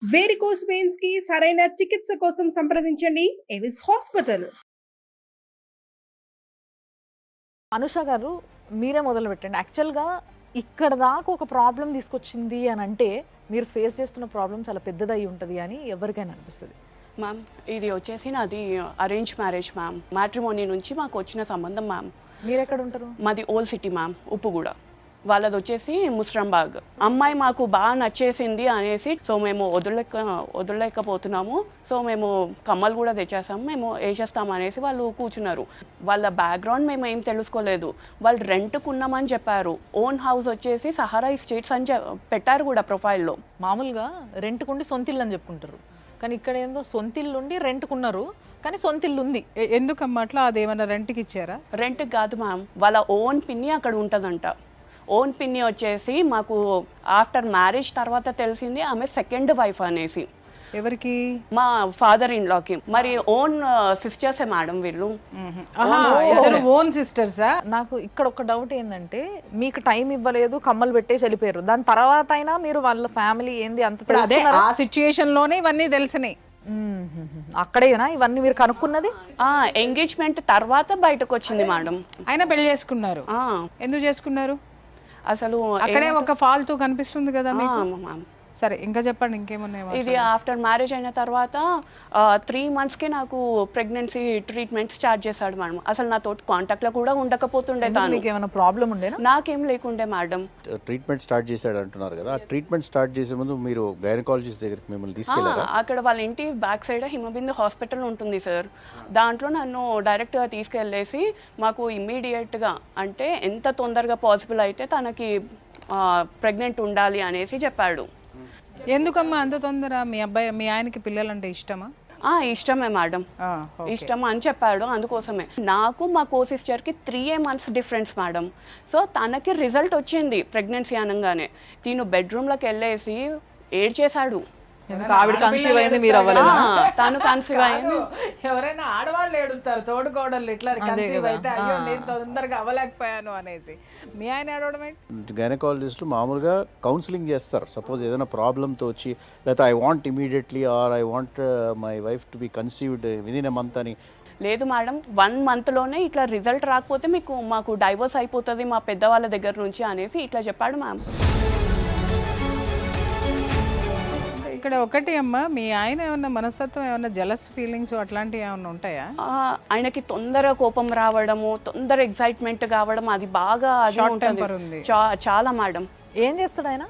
Varicose veins కి సరైన చికిత్స కోసం సంప్రదించండి ఎవిస్ హాస్పిటల్. అనుష గారు మీరే మొదలుపెట్టండి. యాక్చువల్‌గా ఇక్కడ దాకా ఒక ప్రాబ్లమ్ తీసుకొచ్చింది అని అంటే మీరు ఫేస్ చేస్తున్న ప్రాబ్లమ్ చాలా పెద్దదై ఉంటది అని ఎవరికైనా అనిపిస్తది. మ్యామ్ ఇది వచ్చేసి నాది అరేంజ్ మ్యారేజ్ మ్యామ్. మ్యాట్రిమోనీ నుంచి మాకు వచ్చిన సంబంధం మ్యామ్. మీరెక్కడ ఉంటారు? మాది ఓల్డ్ సిటీ మ్యామ్, ఉప్పుగూడ. వాళ్ళది వచ్చేసి ముస్రంబాగ్. అమ్మాయి మాకు బాగా నచ్చేసింది అనేసి సో మేము వదలలేకపోతున్నాము. సో మేము కమ్మలు కూడా తెచ్చేసాము, మేము వేసేస్తాము అనేసి వాళ్ళు కూర్చున్నారు. వాళ్ళ బ్యాక్గ్రౌండ్ మేము ఏం తెలుసుకోలేదు. వాళ్ళు రెంట్కు ఉన్నామని చెప్పారు. ఓన్ హౌస్ వచ్చేసి సహారా ఎస్టేట్స్ అని పెట్టారు కూడా ప్రొఫైల్లో. మామూలుగా రెంట్కుండి సొంతిల్లు అని చెప్పుకుంటారు, కానీ ఇక్కడ ఏందో సొంతిల్లుండి రెంట్కున్నారు కానీ సొంతిల్లు ఉంది. ఎందుకమ్మా అట్లా? అదేమన్నా రెంట్కి ఇచ్చారా? రెంట్కి కాదు మ్యామ్, వాళ్ళ ఓన్ పిన్ని అక్కడ ఉంటుందంట. ఓన్ పిన్ని వచ్చేసి మాకు ఆఫ్టర్ మ్యారేజ్ తర్వాత తెలిసింది ఆమె సెకండ్ వైఫ్ అనేసి. ఎవరికి? మా ఫాదర్ ఇన్ లాకి. మరి ఓన్ సిస్టర్సే మేడం వీళ్ళు. ఓన్ సిస్టర్సా? నాకు ఇక్కడ ఒక డౌట్ ఏంటంటే, మీకు టైం ఇవ్వలేదు, కమ్మలు పెట్టేసి వెళ్ళిపోయారు. దాని తర్వాత అయినా మీరు వాళ్ళ ఫ్యామిలీ ఏంది అంత అదే తెలుసుకున్నారా? ఆ సిచ్యుయేషన్ లోనే ఇవన్నీ తెలిసినాయి. అక్కడేనా ఇవన్నీ మీరు కనుక్కున్నది? ఎంగేజ్మెంట్ తర్వాత బయటకు వచ్చింది మేడం. ఆయన పెళ్లి చేసుకున్నారు. ఎందుకు చేసుకున్నారు? అసలు అక్కడే ఒక ఫాల్తూ కనిపిస్తుంది కదా మీకు. మ్యామ్ సరే ఇంకా చెప్పండి, ఇంకేమున్నాయి? ఇది ఆఫ్టర్ మ్యారేజ్ అయిన తర్వాత 3 monthsకే నాకు ప్రెగ్నెన్సీ ట్రీట్మెంట్ స్టార్ట్ చేశాడు మేడం. అసలు నాతో కాంటాక్ట్లో కూడా ఉండకపోతుండే. తాను మీకు ఏమైనా ప్రాబ్లం ఉండేనా? నాకేం లేకుండే మేడం. ట్రీట్మెంట్ స్టార్ట్ చేశాడు అంటున్నారు కదా, ఆ ట్రీట్మెంట్ స్టార్ట్ చేసే ముందు మీరు గైనకాలజిస్ట్ దగ్గరికి మిమ్మల్ని తీసుకెళ్లారా? అక్కడ వాళ్ళ ఇంటి బ్యాక్ సైడ్ హిమబిందు హాస్పిటల్ ఉంటుంది సార్. దాంట్లో నన్ను డైరెక్ట్గా తీసుకెళ్ళేసి మాకు ఇమ్మీడియట్గా అంటే ఎంత తొందరగా పాసిబుల్ అయితే తనకి ప్రెగ్నెంట్ ఉండాలి అనేసి చెప్పాడు. ఎందుకమ్మా అంత తొందర? మీ ఆయనకి పిల్లలంటే ఇష్టమా? ఇష్టమే మేడం, ఇష్టం అని చెప్పాడు. అందుకోసమే నాకు మా కో సిస్టర్కి 3 months డిఫరెన్స్ మేడం. సో తనకి రిజల్ట్ వచ్చింది ప్రెగ్నెన్సీ అనగానే. తిను బెడ్రూమ్లోకి వెళ్ళేసి ఏడ్చేశాడు. ఆవిడ కన్సీవ్ అయింది, మీరు అవ్వలేదు. తను కన్సీవ్ అయింది. ఎవరైనా ఆడవాళ్ళు ఏడుస్తారు, తోడుకోవడాలు ఇట్లా కన్సీవ్ అయితే అయ్యో నేను తొందరగా అవ్వలేకపోయాను అనేసి. మీ ఆయన ఏడవడం ఏంటి? గైనకాలజిస్టులు మామూలుగా కౌన్సిలింగ్ చేస్తారు. సపోజ్ ఏదైనా ప్రాబ్లంతో వచ్చి, లేకపోతే I want immediately are I want my wife to be conceived within a month అని. లేదు మేడం, 1 monthలోనే ఇట్లా రిజల్ట్ రాకపోతే మాకు డైవర్స్ అయిపోతుంది మా పెద్దవాళ్ళ దగ్గర నుంచి అనేసి ఇట్లా చెప్పాడు మ్యామ్. ఇక్కడ ఒకటి అమ్మా, మీ ఆయన ఏమన్నా మనస్తత్వం, ఏమన్నా జలస్ ఫీలింగ్స్ అట్లాంటివి ఏమన్నా ఉంటాయా? ఆయనకి తొందర కోపం రావడము, తొందర ఎక్సైట్మెంట్ కావడం, అది బాగా అది ఉంటుంది చాలా మేడం. ఏం చేస్తాడు ఆయన?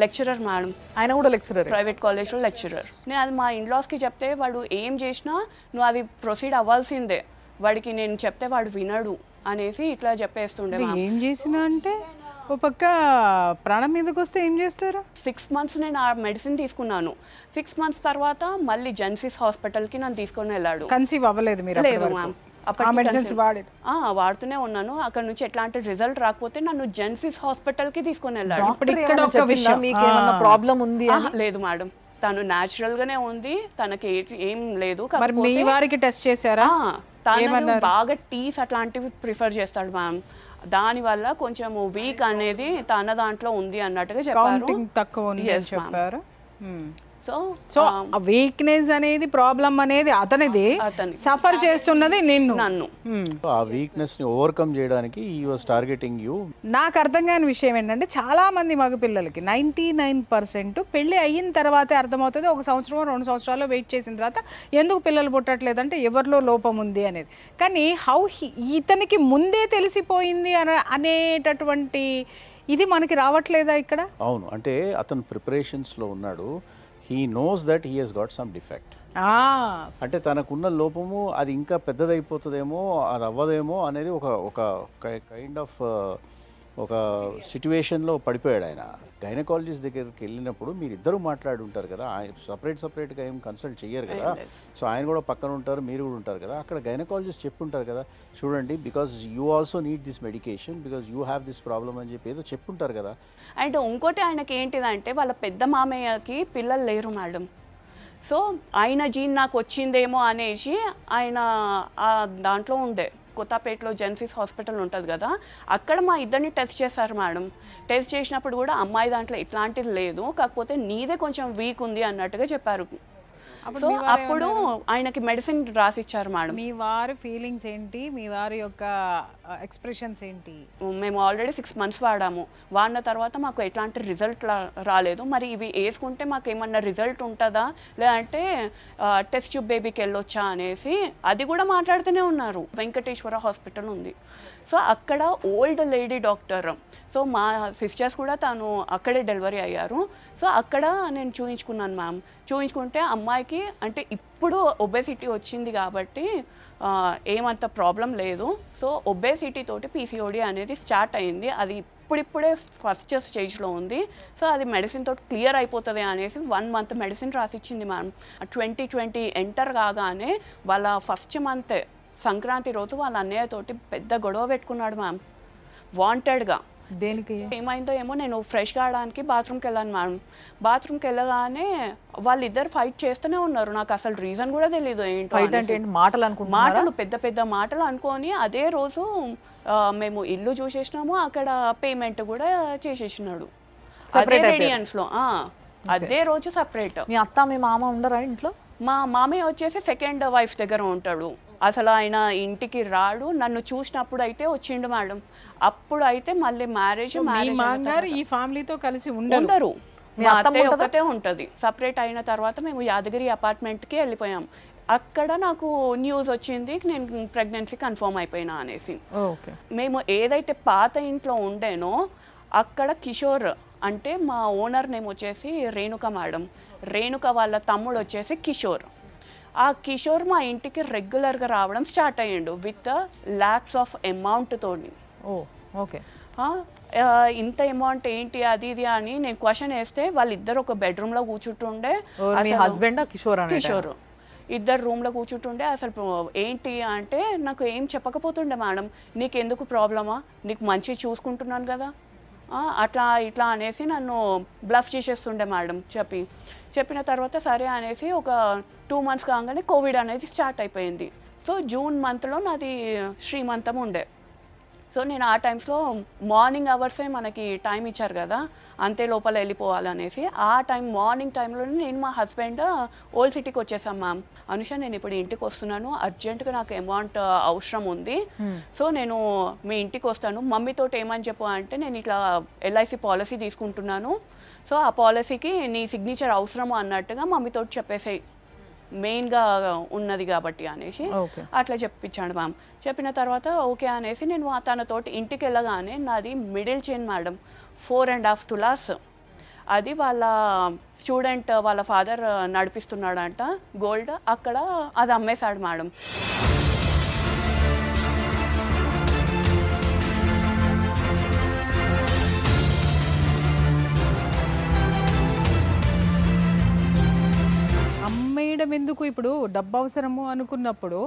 Lecturer madam. ఆయన కూడా లెక్చరర్, ప్రైవేట్ కాలేజ్లో లెక్చరర్. నేను అది మా ఇన్లాస్కి చెప్తే వాడు ఏం చేసినా నువ్వు అది ప్రొసీడ్ అవ్వాల్సిందే, వాడికి నేను చెప్తే వాడు వినడు అనేసి ఇట్లా చెప్పేస్తుండే. ఏం చేసినా అంటే ఓ పక్క ప్రాణం మీదకి వస్తే ఏం చేస్తారు? 6 months నేను ఆ మెడిసిన్ తీసుకున్నాను. 6 months తర్వాత మళ్ళీ జెన్సిస్ హాస్పిటల్కి నన్ను తీసుకొని వెళ్ళాడు. కన్సీవ్ అవ్వలేదు మీరు? లేదు మ్యామ్, వాడుతూనే ఉన్నాను. అక్కడ నుంచి ఎట్లాంటి రిజల్ట్ రాకపోతే నన్ను జెన్సిస్ హాస్పిటల్కి తీసుకొని వెళ్ళాడు. ప్రాబ్లం ఉంది? లేదు మేడం, తను న్యాచురల్ గానే ఉంది, తనకి ఏం లేదు. మీ వారికి టెస్ట్ చేశారా? తను బాగా టీస్ అట్లాంటివి ప్రిఫర్ చేస్తాడు మ్యామ్. దాని వల్ల కొంచెం వీక్ అనేది తన దాంట్లో ఉంది అన్నట్టుగా చెప్పారు. సో వీక్నెస్ అనేది ప్రాబ్లం అనేది అతనిది, సఫర్ చేస్తున్నది నన్ను. ఆ వీక్నెస్ ని ఓవర్కమ్ చేయడానికి హి వాస్ టార్గెటింగ్ యు. నాకు అర్థం కాని విషయం ఏంటంటే, చాలా మంది మగ పిల్లలకి 99% పెళ్లి అయిన తర్వాతే అర్థమవుతుంది. 1 సంవత్సరం 2 సంవత్సరాలు వెయిట్ చేసిన తర్వాత ఎందుకు పిల్లలు పుట్టట్లేదంటే ఎవరిలో లోపం ఉంది అనేది. కానీ ఇతనికి ముందే తెలిసిపోయింది అనేటటువంటి ఇది మనకి రావట్లేదా ఇక్కడ? అవును, అంటే అతను ప్రిపరేషన్స్ లో ఉన్నాడు. He knows that he has got some defect. అంటే తనకున్న లోపము అది ఇంకా పెద్దదైపోతుందేమో, అది అవ్వదేమో అనేది ఒక కైండ్ ఆఫ్ ఒక సిట్యువేషన్లో పడిపోయాడు ఆయన. గైనకాలజిస్ట్ దగ్గరికి వెళ్ళినప్పుడు మీరు ఇద్దరు మాట్లాడి ఉంటారు కదా, సపరేట్గా ఏం కన్సల్ట్ చెయ్యరు కదా. సో ఆయన కూడా పక్కన ఉంటారు, మీరు కూడా ఉంటారు కదా. అక్కడ గైనకాలజిస్ట్ చెప్పుంటారు కదా, చూడండి because you also need this medication because you have this problem అని చెప్పి ఏదో చెప్పుంటారు కదా. అండ్ ఇంకోటి ఆయనకి ఏంటిదంటే వాళ్ళ పెద్ద మామయ్యకి పిల్లలు లేరు మేడం. సో ఆయన జీన్ నాకు వచ్చిందేమో అనేసి ఆయన దాంట్లో ఉండే కొత్తపేటలో జెన్సిస్ హాస్పిటల్ ఉంటుంది కదా, అక్కడ మా ఇద్దరిని టెస్ట్ చేశారు మేడం. టెస్ట్ చేసినప్పుడు కూడా అమ్మాయి దాంట్లో ఇట్లాంటిది లేదు, కాకపోతే నీదే కొంచెం వీక్ ఉంది అన్నట్టుగా చెప్పారు. సో అప్పుడు ఆయనకి మెడిసిన్ రాసిచ్చారు మేడం. మీ వారి ఫీలింగ్స్ ఏంటి, మీ వారి యొక్క ఎక్స్ప్రెషన్స్ ఏంటి? మేము ఆల్రెడీ 6 months వాడాము. వాడిన తర్వాత మాకు ఎట్లాంటి రిజల్ట్ రాలేదు. మరి ఇవి వేసుకుంటే మాకు ఏమన్నా రిజల్ట్ ఉంటుందా, లేదంటే టెస్ట్ ట్యూబ్ బేబీకి వెళ్ళొచ్చా అనేసి అది కూడా మాట్లాడుతూనే ఉన్నారు. వెంకటేశ్వర హాస్పిటల్ ఉంది, సో అక్కడ ఓల్డ్ లేడీ డాక్టర్. సో మా సిస్టర్స్ కూడా తను అక్కడే డెలివరీ అయ్యారు. సో అక్కడ నేను చూయించుకున్నాను మ్యామ్. చూయించుకుంటే అమ్మాయికి అంటే ఇప్పుడు ఒబేసిటీ వచ్చింది కాబట్టి ఏమంత ప్రాబ్లం లేదు. సో ఒబేసిటీ తోటి PCOD అనేది స్టార్ట్ అయింది. అది ఇప్పుడిప్పుడే ఫస్ట్ స్టేజ్లో ఉంది. సో అది మెడిసిన్ తోటి క్లియర్ అయిపోతుంది అనేసి 1 month మెడిసిన్ రాసిచ్చింది మ్యామ్. 2020 ఎంటర్ కాగానే వాళ్ళ ఫస్ట్ మంత్ సంక్రాంతి రోజు వాళ్ళ అన్నయ్య తోటి పెద్ద గొడవ పెట్టుకున్నాడు మ్యామ్, వాంటెడ్గా. దేనికి? ఏమైందో ఏమో, నేను ఫ్రెష్ కావడానికి బాత్రూమ్కి వెళ్ళాను మ్యామ్. బాత్రూమ్కి వెళ్ళగానే వాళ్ళిద్దరు ఫైట్ చేస్తూనే ఉన్నారు. నాకు అసలు రీజన్ కూడా తెలీదు ఏంటో. ఫైట్ అంటే ఏంటి? మాటలు అనుకుంటున్నారా? మాటలు, పెద్ద పెద్ద మాటలు అనుకొని అదే రోజు మేము ఇల్లు చూసేసినాము, అక్కడ పేమెంట్ కూడా చేసేసినాడు అదే రేడియన్స్లో. అదే రోజు సపరేట్. మీ అత్త మీ మామ ఉండరా ఇంట్లో? మా మామయ్య వచ్చేసి సెకండ్ వైఫ్ దగ్గర ఉంటాడు. అసలు ఆయన ఇంటికి రాడు. నన్ను చూసినప్పుడు అయితే వచ్చిండు మేడం. అప్పుడు అయితే మళ్ళీ మ్యారేజ్ ఈ ఫ్యామిలీతో కలిసి ఉండరు. మా అత్తయ్య ఒక్కతే ఉంటుంది. సపరేట్ అయిన తర్వాత మేము యాదగిరి అపార్ట్మెంట్కి వెళ్ళిపోయాం. అక్కడ నాకు న్యూస్ వచ్చింది, నేను ప్రెగ్నెన్సీ కన్ఫర్మ్ అయిపోయినా అనేసి. మేము ఏదైతే పాత ఇంట్లో ఉండేనో అక్కడ కిషోర్ అంటే మా ఓనర్ నేమ్ వచ్చేసి రేణుక మేడం. రేణుక వాళ్ళ తమ్ముడు వచ్చేసి కిషోర్. ఆ కిషోర్ మా ఇంటికి రెగ్యులర్గా రావడం స్టార్ట్ అయ్యిండు విత్ lakhs ఆఫ్ అమౌంట్తోని. ఓకే. ఇంత అమౌంట్ ఏంటి అది ఇది అని నేను క్వశ్చన్ వేస్తే వాళ్ళిద్దరు ఒక బెడ్రూమ్లో కూర్చుంటుండే. హస్బెండ్ కిషోర్ ఇద్దరు రూమ్లో కూర్చుంటుండే. అసలు ఏంటి అంటే నాకు ఏం చెప్పకపోతుండే మేడం. నీకు ఎందుకు ప్రాబ్లమా, నీకు మంచి చూసుకుంటున్నాను కదా, అట్లా ఇట్లా అనేసి నన్ను బ్లఫ్ చేసేస్తుండే మేడం. చెప్పిన తర్వాత సరే అనేసి ఒక 2 months కాగానే కోవిడ్ అనేది స్టార్ట్ అయిపోయింది. సో June monthలో నాది శ్రీమంతం ఉండే. సో నేను ఆ టైమ్స్లో మార్నింగ్ అవర్సే మనకి టైం ఇచ్చారు కదా, అంతే లోపల వెళ్ళిపోవాలనేసి ఆ మార్నింగ్ టైంలోనే నేను మా హస్బెండ్ ఓల్డ్ సిటీకి వచ్చేసాం మ్యామ్. అనుష నేను ఇప్పుడు ఇంటికి వస్తున్నాను, అర్జెంటుగా నాకు అమౌంట్ అవసరం ఉంది, సో నేను మీ ఇంటికి వస్తాను, మమ్మీతో ఏమని చెప్పు అంటే నేను ఇట్లా LIC పాలసీ తీసుకుంటున్నాను, సో ఆ పాలసీకి నీ సిగ్నేచర్ అవసరము అన్నట్టుగా మమ్మీతో చెప్పేసాయి, మెయిన్గా ఉన్నది కాబట్టి అనేసి అట్లా చెప్పించాడు మ్యామ్. చెప్పిన తర్వాత ఓకే అనేసి నేను తనతోటి ఇంటికి వెళ్ళగానే నాది మిడిల్ చైన్ మేడం 4.5 tulas. అది వాళ్ళ స్టూడెంట్ వాళ్ళ ఫాదర్ నడిపిస్తున్నాడంట గోల్డ్, అక్కడ అది అమ్మేశాడు మేడం. అమ్మేయడం ఎందుకు? ఇప్పుడు డబ్బు అవసరము అనుకున్నప్పుడు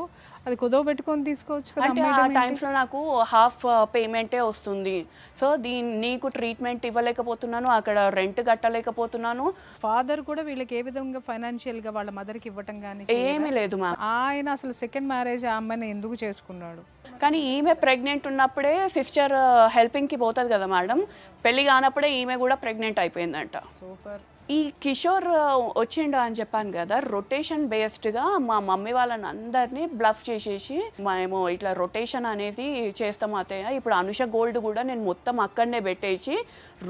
అది కుదవ పెట్టుకొని తీసుకోవచ్చు కదా. అంటే ఆ టైమ్స్లో నాకు హాఫ్ పేమెంటే వస్తుంది. సో నీకు ట్రీట్మెంట్ ఇవ్వలేకపోతున్నాను, అక్కడ రెంట్ కట్టలేకపోతున్నాను. ఫాదర్ కూడా వీళ్ళకి ఏ విధంగా ఫైనాన్షియల్గా వాళ్ళ మదర్కి ఇవ్వటం కానీ ఏమీ లేదు మ్యామ్. ఆయన అసలు సెకండ్ మ్యారేజ్ ఆ అమ్మాయిని ఎందుకు చేసుకున్నాడు? కానీ ఈమె ప్రెగ్నెంట్ ఉన్నప్పుడే సిస్టర్ హెల్పింగ్కి పోతుంది కదా మేడం, పెళ్ళి కానప్పుడే ఈమె కూడా ప్రెగ్నెంట్ అయిపోయిందంట. సూపర్. ఈ కిషోర్ వచ్చిండు అని చెప్పాను కదా, రొటేషన్ బేస్డ్గా మా మమ్మీ వాళ్ళని అందరినీ బ్లఫ్ చేసేసి మేము ఇట్లా రొటేషన్ అనేది చేస్తాం అత్తయ్య, ఇప్పుడు అనుష గోల్డ్ కూడా నేను మొత్తం అక్కడనే పెట్టేసి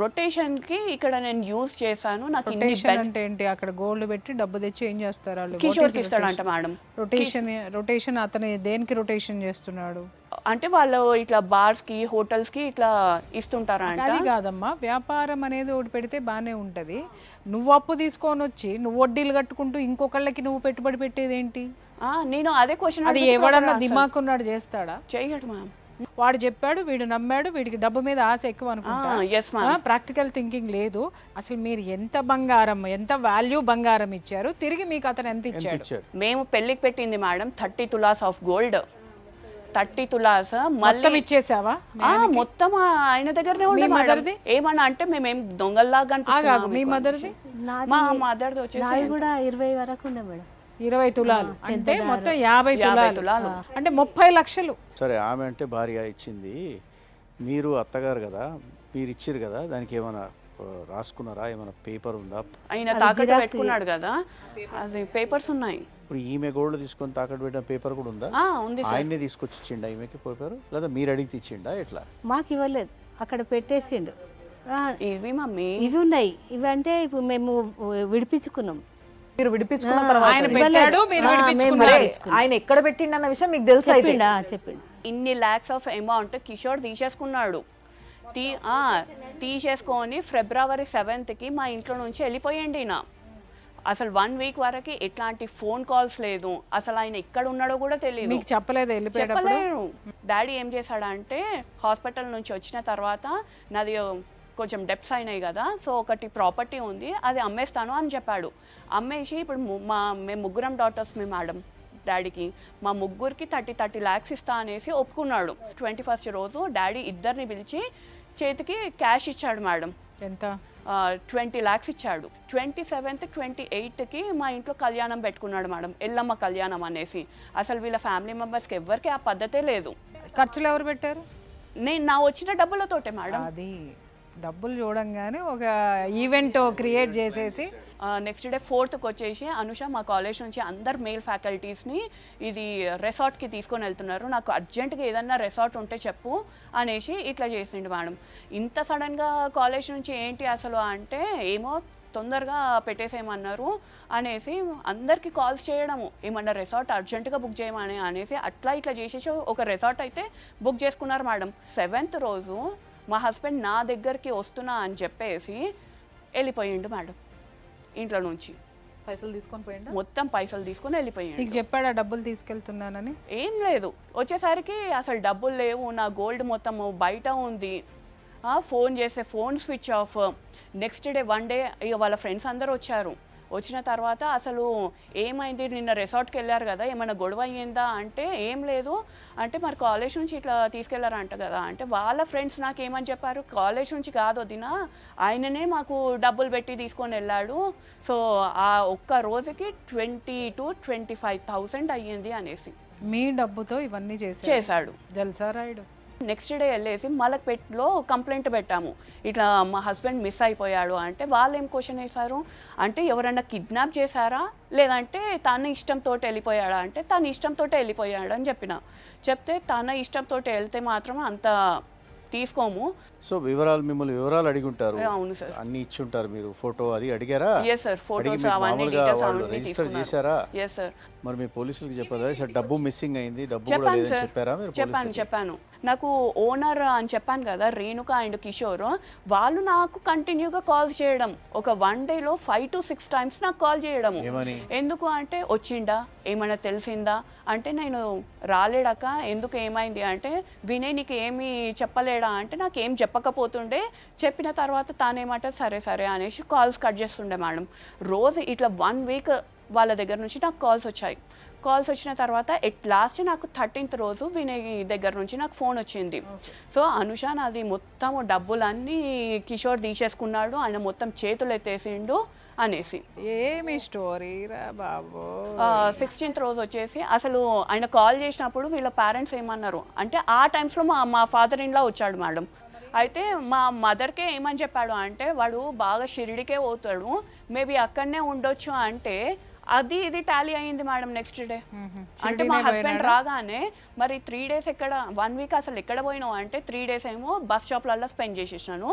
రొటేషన్కి ఇక్కడ నేను యూజ్ చేశాను, నాకు అంటే ఏంటి? అక్కడ గోల్డ్ పెట్టి డబ్బు తెచ్చి ఏం చేస్తారు వాళ్ళు? కిషోర్కి ఇస్తాడంట మేడం. రొటేషన్ అతను దేనికి రొటేషన్ చేస్తున్నాడు అంటే వాళ్ళు ఇట్లా బార్స్కి హోటల్స్కి ఇట్లా ఇస్తుంటారంట. అది కాదమ్మా, వ్యాపారం అనేది ఒకటి పెడితే బాగానే ఉంటుంది. నువ్వు అప్పు తీసుకొని వచ్చి నువ్వు వడ్డీలు కట్టుకుంటూ ఇంకొకళ్ళకి నువ్వు పెట్టుబడి పెట్టేది ఏంటి? నేను అదే క్వశ్చన్. అది ఎవడన్నా దిమాక్ ఉన్నాడు చేస్తాడా? చేయడు మ్యామ్. వాడు చెప్పాడు, వీడు నమ్మాడు, వీడికి డబ్బు మీద ఆశ ఎక్కువ అనుకుంటా. ప్రాక్టికల్ థింకింగ్ లేదు. అసలు మీరు ఎంత బంగారం, ఎంత వాల్యూ బంగారం ఇచ్చారు, తిరిగి మీకు అతను ఎంత ఇచ్చాడు? మేము పెళ్లికి పెట్టింది madam 30 tulas of gold. 30 tulas మళ్ళీ ఇచ్చేసావా? మొత్తం ఆయన దగ్గరనే ఉండే. ఏమన్నా అంటే మేమేం దొంగల్లాగా మీ మదర్ది? మా మదర్ది వచ్చేసి కూడా 20 వరకు ఉండే మేడం. 20 తులాలు అంటే మొత్తం 50 50 తులాలు తులాలు. అంటే 30 లక్షలు. సరే ఆమె అంటే భార్య ఇచ్చింది, మీరు అత్తగారు కదా, మీరు ఇచ్చిర్రు కదా, దానికి ఏమైనా రాసుకున్నారా? ఏమైనా పేపర్ ఉందా? ఆయన తాకట్టు పెట్టుకున్నాడు కదా, అది పేపర్స్ ఉన్నాయి. ఇప్పుడు ఈమె గోల్డ్ తీసుకొని తాకట్టు పెట్టిన పేపర్ కూడా ఉందా? ఉంది సార్. ఆయన్నే తీసుకొచ్చి ఇచ్చిండా ఈమెకి పేపర్, లేదా మీరు అడిగితే ఇచ్చిండా ఎట్లా? మాకు ఇవ్వలేదు, అక్కడ పెట్టేసిండు. ఇవి మమ్మీ ఇవి ఉన్నాయి, ఇవి అంటే ఇప్పుడు మేము విడిపించుకున్నాం. మీరు విడిపించుకున్న తర్వాత ఆయన పెట్టాడు, మీరు విడిపించుకున్నారు. ఆయన ఎక్కడ పెట్టిండు అన్న విషయం మీకు తెలుసు అయితే. చెప్పిండు ఇన్ని ల్యాక్స్ ఆఫ్ అమౌంట్ కిషోర్ తీసేసుకున్నాడు. తీసేసుకొని ఫిబ్రవరి 7th మా ఇంట్లో నుంచి వెళ్ళిపోయండి. ఈయన అసలు 1 వీక్ వరకు ఎట్లాంటి ఫోన్ కాల్స్ లేదు, అసలు ఆయన ఎక్కడ ఉన్నాడో కూడా తెలియదు. మీకు చెప్పలేదు వెళ్ళిపోయేటప్పుడు? చెప్పలేరు. డాడీ ఏం చేశాడంటే హాస్పిటల్ నుంచి వచ్చిన తర్వాత నాది కొంచెం డెప్స్ అయినాయి కదా, సో ఒకటి ప్రాపర్టీ ఉంది, అది అమ్మేస్తాను అని చెప్పాడు. అమ్మేసి ఇప్పుడు మేము ముగ్గురం డాటర్స్ మేడం డాడీకి, మా ముగ్గురికి 30 lakhs ఇస్తా అనేసి ఒప్పుకున్నాడు. 21st రోజు డాడీ ఇద్దరిని పిలిచి చేతికి క్యాష్ ఇచ్చాడు మేడం. ఎంత? 20 lakhs ఇచ్చాడు. 27th 28కి మా ఇంట్లో కళ్యాణం పెట్టుకున్నాడు మేడం, ఎల్లమ్మ కళ్యాణం అనేసి. అసలు వీళ్ళ ఫ్యామిలీ మెంబర్స్కి ఎవ్వరికి ఆ పద్ధతే లేదు. ఖర్చులు ఎవరు పెట్టారు? నా వచ్చిన డబ్బులతోటే మేడం. అది డబ్బులు చూడంగానే ఒక ఈవెంట్ క్రియేట్ చేసేసి నెక్స్ట్ డే 4th వచ్చేసి అనుష మా కాలేజ్ నుంచి అందరు మేల్ ఫ్యాకల్టీస్ని ఇది రెసార్ట్కి తీసుకొని వెళ్తున్నారు, నాకు అర్జెంటుగా ఏదన్నా రెసార్ట్ ఉంటే చెప్పు అనేసి ఇట్లా చేసిండు మేడం. ఇంత సడన్గా కాలేజ్ నుంచి ఏంటి అసలు అంటే ఏమో తొందరగా పెట్టేసేయమన్నారు అనేసి అందరికీ కాల్స్ చేయడము, ఏమన్నా రెసార్ట్ అర్జెంటుగా బుక్ చేయమని అనేసి అట్లా ఇట్లా చేసేసి ఒక రెసార్ట్ అయితే బుక్ చేసుకున్నారు మేడం. 7th రోజు మా హస్బెండ్ నా దగ్గరికి వస్తున్నా అని చెప్పేసి వెళ్ళిపోయిండు మేడం ఇంట్లో నుంచి. పైసలు తీసుకొని పోయిండు, మొత్తం పైసలు తీసుకొని వెళ్ళిపోయిండు. నీకు చెప్పాడా డబ్బులు తీసుకెళ్తున్నానని? ఏం లేదు, వచ్చేసరికి అసలు డబ్బులు లేవు, నా గోల్డ్ మొత్తం బయట ఉంది, ఫోన్ చేస్తే phone switch off. Next day 1 day ఇక వాళ్ళ ఫ్రెండ్స్ అందరూ వచ్చారు. వచ్చిన తర్వాత అసలు ఏమైంది, నిన్న రిసార్ట్కి వెళ్ళారు కదా, ఏమైనా గొడవ అయ్యిందా అంటే ఏం లేదు అంటే, మరి కాలేజ్ నుంచి ఇట్లా తీసుకెళ్లారంట కదా అంటే, వాళ్ళ ఫ్రెండ్స్ నాకు ఏమని చెప్పారు, కాలేజ్ నుంచి కాదు వదినా, ఆయననే మాకు డబ్బులు పెట్టి తీసుకొని వెళ్ళాడు, సో ఆ ఒక్క రోజుకి 20,000-25,000 అయ్యింది అనేసి. మీ డబ్బుతో ఇవన్నీ చేశాడు జల్సా రాయుడు. నెక్స్ట్ డే వెళ్ళేసి మలక్పేట్లో కంప్లైంట్ పెట్టాము, ఇట్లా మా హస్బెండ్ మిస్ అయిపోయాడు అంటే. వాళ్ళు ఏం క్వశ్చన్ వేశారు అంటే, ఎవరన్నా కిడ్నాప్ చేశారా లేదంటే తన ఇష్టంతో వెళ్ళిపోయాడా అంటే, తన ఇష్టంతో వెళ్ళిపోయాడు అని చెప్తే తన ఇష్టంతో వెళ్తే మాత్రం అంత తీసుకోము. సో మిమ్మల్ని వివరాలు అడిగి ఉంటారు. అవును సార్, అన్ని ఇచ్చి ఉంటారు. మీరు ఫోటో అది అడిగారా? ఎస్ సార్, ఫోటోస్ అవన్నీ మామూలుగా డీటెయిల్స్ వాళ్ళు అవన్నీ రిజిస్టర్ తీసుకున్నారు. చేశారా? Yes sir. మరి మీ పోలీసులకు చెప్పారా? సార్ డబ్బు మిస్సింగ్ అయింది, డబ్బు కూడా చెప్పాను లేదని సార్, చెప్పారా మీరు? చెప్పాను. నాకు ఓనర్ అని చెప్పాను కదా, రేణుక అండ్ కిషోర్, వాళ్ళు నాకు కంటిన్యూగా కాల్ చేయడం, ఒక 1 dayలో 5 to 6 times నాకు కాల్ చేయడము. ఎందుకు అంటే, వచ్చిండా, ఏమైనా తెలిసిందా అంటే, నేను రాలేడాక ఎందుకు ఏమైంది అంటే, వినయ్ నీకు ఏమి చెప్పలేడా అంటే, నాకు ఏం చెప్పకపోతుండే, చెప్పిన తర్వాత తానేమాట సరే సరే అనేసి కాల్స్ కట్ చేస్తుండే మేడం. రోజు ఇట్లా 1 week వాళ్ళ దగ్గర నుంచి నాకు కాల్స్ వచ్చాయి. కాల్స్ వచ్చిన తర్వాత లాస్ట్ నాకు 13th రోజు వినయ్ దగ్గర నుంచి నాకు ఫోన్ వచ్చింది. సో అనుష నాది మొత్తం డబ్బులన్నీ కిషోర్ తీసేసుకున్నాడు, ఆయన మొత్తం చేతులు ఎత్తేసిండు అనేసి. ఏమి స్టోరీ రా బాబు. 16th రోజు వచ్చేసి అసలు ఆయన కాల్ చేసినప్పుడు వీళ్ళ పేరెంట్స్ ఏమన్నారు అంటే, ఆ టైమ్స్లో మా ఫాదర్ ఇన్ లా వచ్చాడు మేడం. అయితే మా మదర్కే ఏమని చెప్పాడు అంటే, వాడు బాగా షిరిడికే పోతాడు, మేబీ అక్కడనే ఉండొచ్చు అంటే, అది ఇది టాలీ అయ్యింది మేడం. నెక్స్ట్ డే అంటే మా హస్బెండ్ రాగానే, మరి 3 days ఎక్కడ, 1 week అసలు ఎక్కడ పోయినావు అంటే, 3 days ఏమో బస్ స్టాప్లలో స్పెండ్ చేసేసినాను,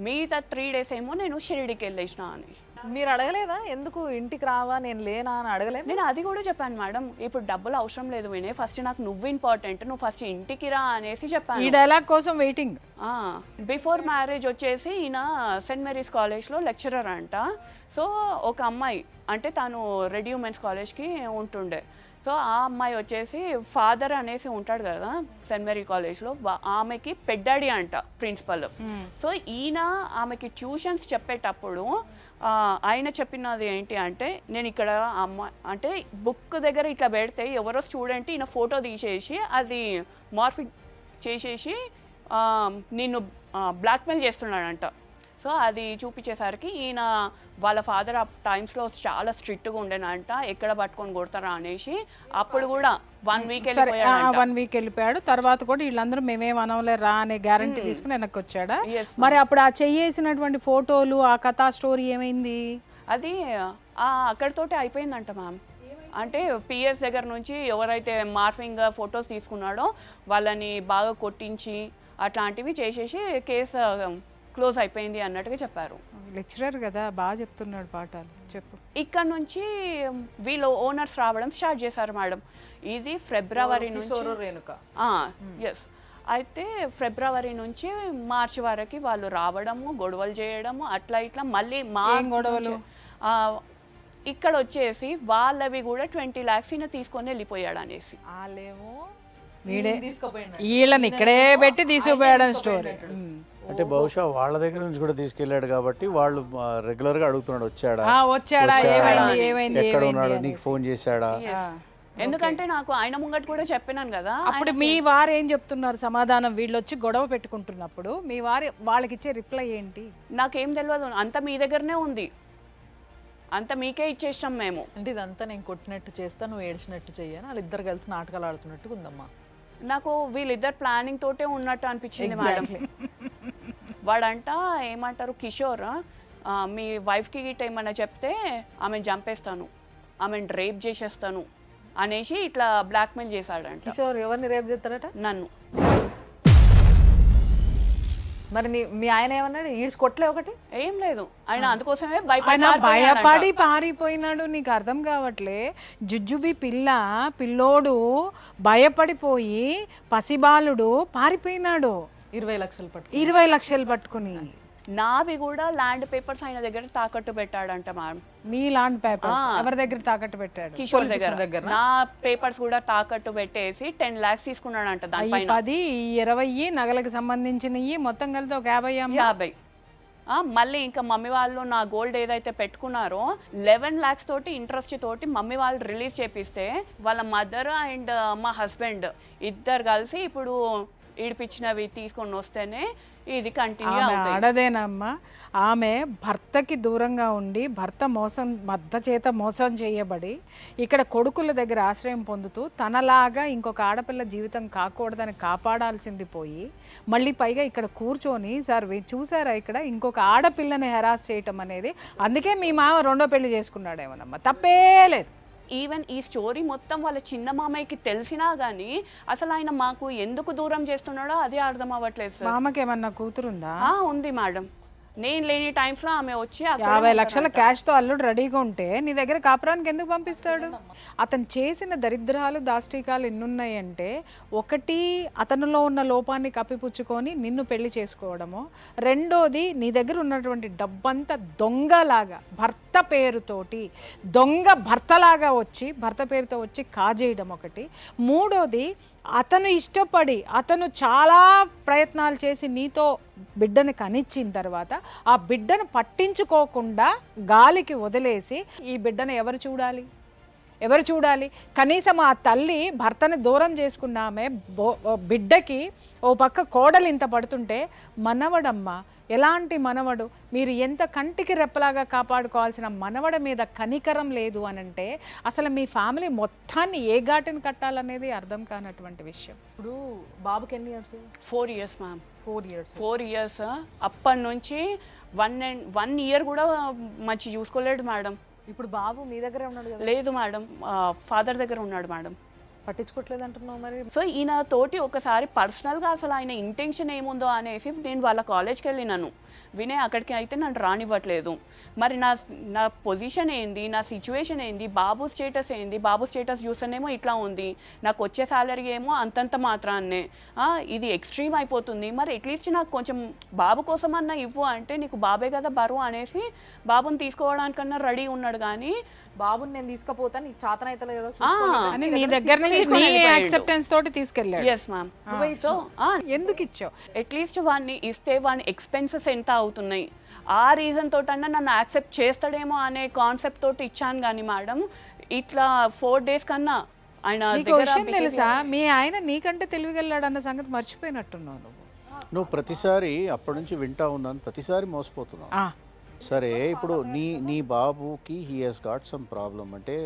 మిగతా 3 days ఏమో నేను షిరిడికి వెళ్ళేసిన అని. మీరు అడగలేదా, ఎందుకు ఇంటికి రావా నేను లేనా అని అడగలేదు? నేను అది కూడా చెప్పాను మేడం, ఇప్పుడు డబ్బులు అవసరం లేదు వినే, ఫస్ట్ నాకు నువ్వు ఇంపార్టెంట్, నువ్వు ఫస్ట్ ఇంటికి రా అనేసి చెప్పాను. ఈ డైలాగ్ కోసం వెయిటింగ్. బిఫోర్ మ్యారేజ్ వచ్చేసి ఈయన సెయింట్ మేరీస్ కాలేజ్లో లెక్చరర్ అంట. సో ఒక అమ్మాయి అంటే తను రెడీ ఉమెన్స్ కాలేజ్కి ఉంటుండే. సో ఆ అమ్మాయి వచ్చేసి ఫాదర్ అనేసి ఉంటాడు కదా సెయింట్ మేరీ కాలేజ్లో, ఆమెకి పెద్దాడి అంట ప్రిన్సిపల్. సో ఈయన ఆమెకి ట్యూషన్స్ చెప్పేటప్పుడు ఆయన చెప్పినది ఏంటి అంటే, నేను ఇక్కడ అమ్మాయి అంటే బుక్ దగ్గర ఇట్లా పెడితే ఎవరో స్టూడెంట్ ఈయన ఫోటో తీసేసి అది మార్ఫింగ్ చేసేసి నిన్ను బ్లాక్మెయిల్ చేస్తున్నాడంట. సో అది చూపించేసరికి ఈయన వాళ్ళ ఫాదర్ ఆ టైమ్స్లో చాలా స్ట్రిక్ట్గా ఉండేనంట, ఎక్కడ పట్టుకొని కొడతారా అనేసి. అప్పుడు కూడా 1 వీక్ సరే వెళ్ళిపోయాడు. 1 వీక్ వెళ్ళిపోయాడు. తర్వాత కూడా వీళ్ళందరూ మేమేం అనవలే రా అనే గ్యారంటీ తీసుకుని వెనక్కి వచ్చాడా? Yes, మరి అప్పుడు ఆ చెయ్యేసినటువంటి ఫోటోలు ఆ కథా స్టోరీ ఏమైంది? అది అక్కడితోటి అయిపోయిందంట మ్యామ్. అంటే పిఎస్ దగ్గర నుంచి ఎవరైతే మార్ఫింగ్ ఫొటోస్ తీసుకున్నాడో వాళ్ళని బాగా కొట్టించి అట్లాంటివి చేసేసి కేసు క్లోజ్ అయిపోయింది అన్నట్టుగా చెప్పారు. లెక్చరర్ కదా, బాగా చెప్తున్నాడు పాఠాలు. చెప్పు. ఇక్కడ నుంచి వీళ్ళు ఓనర్స్ రావడం స్టార్ట్ చేశారు మేడం. ఇది ఫిబ్రవరి నుంచి, రేణుక. ఎస్. అయితే ఫిబ్రవరి నుంచి మార్చి వరకు వాళ్ళు రావడము, గొడవలు చేయడము, అట్లా ఇట్లా. మళ్ళీ మా ఏం గొడవలు? ఇక్కడ వచ్చేసి వాళ్ళవి కూడా 20 lakhs తీసుకొని వెళ్ళిపోయాడు అనేసి. వాళ్ళేమో వీడే తీసుకుపోయిండు. వీళ్ళని ఇక్కడే పెట్టి తీసుకుపోయాడని స్టోరీ. అంటే బహుశా వాళ్ళ దగ్గర నుంచి కూడా తీసుకెళ్ళాడు కాబట్టి వాళ్ళు రెగ్యులర్గా అడుగుతున్నాడు, వచ్చాడా వచ్చాడా, ఏమైంది ఏమైంది ఎక్కడ ఉన్నాడు, ఏమైంది నీకు ఫోన్ చేశాడా. Yes. ఎందుకంటే నాకు ఆయన ముంగట కూడా చెప్పినాను కదా. అప్పుడు మీ వారు ఏం చెప్తున్నారు సమాధానం? వీళ్ళు వచ్చి గొడవ పెట్టుకుంటున్నప్పుడు మీ వారు వాళ్ళకి ఇచ్చే రిప్లై ఏంటి? నాకేం తెలియదు, అంత మీ దగ్గరనే ఉంది, అంత మీకే ఇచ్చేసాం మేము. అంటే ఇదంతా నేను కొట్టినట్టు చేస్తా, నువ్వు ఏడ్చినట్టు చెయ్యని వాళ్ళిద్దరు కలిసి నాటకాలు ఆడుతున్నట్టు ఉందమ్మా. నాకు వీళ్ళిద్దరు ప్లానింగ్ తోటే ఉన్నట్టు అనిపించింది మేడం. వాడంట ఏమంటారు, కిషోర్, మీ వైఫ్కి గిట్ట ఏమన్నా చెప్తే ఆమెను చంపేస్తాను, ఆమెను రేప్ చేసేస్తాను అనేసి ఇట్లా బ్లాక్మెయిల్ చేశాడంట. కిషోర్ ఎవరిని రేపు చేస్తాడట? నన్ను. మరి మీ ఆయన ఏమన్నాడు? ఈడ్స్ కొట్టలే ఒకటి? ఏం లేదు, ఆయన అందుకోసమే ఆయన భయపడి పారిపోయినాడు. నీకు అర్థం కావట్లే. జుజుబి పిల్లోడు భయపడిపోయి పసిబాలుడు పారిపోయినాడు. 20 లక్షలు పట్టు, 20 లక్షలు పట్టుకుని. నావి కూడా ల్యాండ్ పేపర్స్ ఆయన దగ్గర తాకట్టు పెట్టాడంట మ్యామ్. మీ ల్యాండ్ పేపర్స్ ఎవరి దగ్గర తాకట్టు పెట్టాడు? కిషోర్ దగ్గర. నా పేపర్స్ కూడా తాకట్టు పెట్టేసి 10 lakhs తీసుకున్నాడంట. దానిపైన 10, 20 నగలకు సంబంధించినవి మొత్తం కలిసి ఒక 50. మళ్ళీ ఇంకా మమ్మీ వాళ్ళు నా గోల్డ్ ఏదైతే పెట్టుకున్నారో 11 lakhs తోటి ఇంట్రెస్ట్ తోటి మమ్మీ వాళ్ళు రిలీజ్ చేపిస్తే వాళ్ళ మదర్ అండ్ మా హస్బెండ్ ఇద్దరు కలిసి ఇప్పుడు ఈడిపించినవి తీసుకొని వస్తేనే ఇది కంటిన్యూ అవుతుంది. ఆడదేనమ్మా. ఆమె భర్తకి దూరంగా ఉండి భర్త చేత మోసం చేయబడి ఇక్కడ కొడుకుల దగ్గర ఆశ్రయం పొందుతూ తనలాగా ఇంకొక ఆడపిల్ల జీవితం కాకూడదని కాపాడాల్సింది పోయి మళ్ళీ పైగా ఇక్కడ కూర్చొని సార్ చూసారా ఇక్కడ ఇంకొక ఆడపిల్లని హెరాస్ చేయటం అనేది. అందుకే మీ మామ 2వ పెళ్లి చేసుకున్నాడేమోనమ్మా, తప్పే లేదు. ఈవెన్ ఈ స్టోరీ మొత్తం వాళ్ళ చిన్న మామయ్యకి తెలిసినా గానీ అసలు ఆయన మాకు ఎందుకు దూరం చేస్తున్నాడో అదే అర్థం అవ్వట్లేదు సార్. మామకి ఏమన్నా కూతురుందా? ఉంది మేడం. నేను లేని టైమ్స్ లో ఆమె వచ్చి 50 లక్షల క్యాష్ తో అల్లుడు రెడీగా ఉంటే నీ దగ్గర కాపురానికి ఎందుకు పంపిస్తాడు? అతను చేసిన దరిద్రాలు దాష్టికాలు ఎన్నున్నాయంటే, ఒకటి అతనిలో ఉన్న లోపాన్ని కప్పిపుచ్చుకొని నిన్ను పెళ్లి చేసుకోవడము, రెండోది నీ దగ్గర ఉన్నటువంటి డబ్బంతా దొంగలాగా భర్త పేరుతోటి దొంగ భర్తలాగా వచ్చి భర్త పేరుతో వచ్చి కాజేయడం ఒకటి, మూడోది అతను ఇష్టపడి అతను చాలా ప్రయత్నాలు చేసి నీతో బిడ్డని కనిచ్చిన తర్వాత ఆ బిడ్డను పట్టించుకోకుండా గాలికి వదిలేసి ఈ బిడ్డను ఎవరు చూడాలి? కనీసం ఆ తల్లి భర్తని దూరం చేసుకున్నామే బిడ్డకి ఓ పక్క కోడలు ఇంత పడుతుంటే మనవడమ్మ, ఎలాంటి మనవడు, మీరు ఎంత కంటికి రెప్పలాగా కాపాడుకోవాల్సిన మనవడ మీద కనికరం లేదు అనంటే అసలు మీ ఫ్యామిలీ మొత్తాన్ని ఏ ఘాటిని కట్టాలనేది అర్థం కానటువంటి విషయం. ఇప్పుడు బాబుకి ఎన్ని ఇయర్స్? 4 years ma'am. 4 years. అప్పటి నుంచి 1 year కూడా మంచి చూసుకోలేడు మేడం. ఇప్పుడు బాబు మీ దగ్గరే ఉన్నాడు కదా? లేదు మేడం, ఫాదర్ దగ్గర ఉన్నాడు మేడం. పట్టించుకోవట్లేదు అంటున్నావు మరి. సో ఈయన తోటి ఒకసారి పర్సనల్గా అసలు ఆయన ఇంటెన్షన్ ఏముందో అనేసి నేను వాళ్ళ కాలేజ్కి వెళ్ళినాను. వినయ్ అక్కడికి అయితే నన్ను రానివ్వట్లేదు. మరి నా పొజిషన్ ఏంది, నా సిచ్యువేషన్ ఏంది, బాబు స్టేటస్ ఏంది, బాబు స్టేటస్ చూస్తేనేమో ఇట్లా ఉంది, నాకు వచ్చే శాలరీ ఏమో అంతంత మాత్రాన్నే, ఇది ఎక్స్ట్రీమ్ అయిపోతుంది. మరి అట్లీస్ట్ నాకు కొంచెం బాబు కోసం అన్నా ఇవ్వు అంటే, నీకు బాబే కదా బరువు అనేసి బాబుని తీసుకోవడానికన్నా రెడీ ఉన్నాడు. కానీ బాబుని నేను తీసుకుపోతాను, నీకు చాతన అయితే అని నీ దగ్గర నుంచి నీ యాక్సెప్టెన్స్ తోటి తీసుకెళ్ళాడు. Yes ma'am. సో ఎందుకు ఇచ్చావు? అట్లీస్ట్ వాడిని ఇస్తే వాడిని ఎక్స్పెన్సెస్ ఎంత అవుతున్నాయి, ఆ రీజన్ తోటన్నా నన్ను యాక్సెప్ట్ చేస్తాడేమో అనే కాన్సెప్ట్ తోటి ఇచ్చాను. కానీ మేడం ఇట్లా 4 days కన్నా ఆయన తెలుసా, మీ ఆయన నీకంటే తెలివిగల్లాడు అన్న సంగతి మర్చిపోయినట్టున్నావు నువ్వు. నువ్వు ప్రతిసారి అప్పటి నుంచి వింటా ఉన్నాను, ప్రతిసారి మోసపోతున్నావు. ఆ, సరే, ఇప్పుడు నీ బాబుకి he has got some problem, అంటే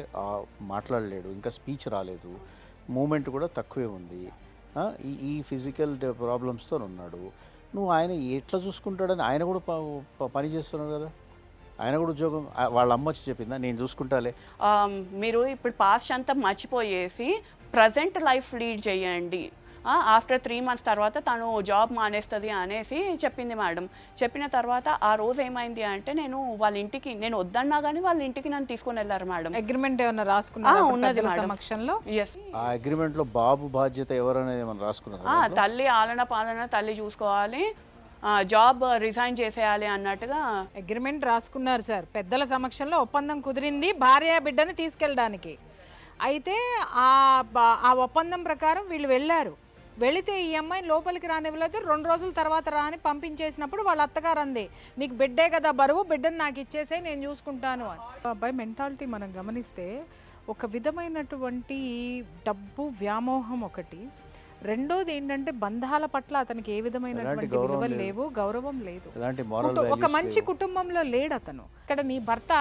మాట్లాడలేడు, ఇంకా స్పీచ్ రాలేదు, మూమెంట్ కూడా తక్కువే ఉంది, ఈ ఫిజికల్ ప్రాబ్లమ్స్తో ఉన్నాడు. నువ్వు ఆయన ఎట్లా చూసుకుంటాడని ఆయన కూడా పని చేస్తున్నాడు కదా, ఆయన కూడా ఉద్యోగం. వాళ్ళ అమ్మ వచ్చి చెప్పిందా నేను చూసుకుంటాలే? మీరు ఇప్పుడు పాస్ట్ అంతా మర్చిపోయేసి ప్రజెంట్ లైఫ్ లీడ్ చేయండి. ఆఫ్టర్ 3 months తర్వాత తను జాబ్ మానేస్తుంది అనేసి చెప్పింది మేడం. చెప్పిన తర్వాత ఆ రోజు ఏమైంది అంటే నేను వాళ్ళ ఇంటికి, నేను వద్దన్నా కానీ వాళ్ళ ఇంటికి నన్ను తీసుకొని వెళ్ళారు మేడం. అగ్రిమెంట్ ఏమన్నా రాసుకున్నారా ఉన్నది పెద్దల మేడం. సమక్షంలో? ఎస్. ఆ అగ్రిమెంట్లో బాబు బాధ్యత ఎవరనేది ఏమైనా రాసుకున్నారు? తల్లి ఆలన పాలన తల్లి చూసుకోవాలి, జాబ్ రిజైన్ చేసేయాలి అన్నట్టుగా అగ్రిమెంట్ రాసుకున్నారు సార్. పెద్దల సమక్షంలో ఒప్పందం కుదిరింది భార్య బిడ్డని తీసుకెళ్ళడానికి. అయితే ఆ ఒప్పందం ప్రకారం వీళ్ళు వెళ్ళారు. వెళితే ఈ అమ్మాయిని లోపలికి రానివ్వలేదు. 2 రోజుల తర్వాత రాని పంపించేసినప్పుడు వాళ్ళ అత్తగారు అంది, నీకు బిడ్డే కదా బరువు, బిడ్డను నాకు ఇచ్చేసే, నేను చూసుకుంటాను అని. అబ్బాయి మెంటాలిటీ మనం గమనిస్తే ఒక విధమైనటువంటి డబ్బు వ్యామోహం ఒకటి, రెండోది ఏంటంటే బంధాల పట్ల అతనికి ఏ విధమైనటువంటి విలువలు లేవు, గౌరవం లేదు, ఒక మంచి కుటుంబంలో లేడు అతను. ఇక్కడ నీ భర్త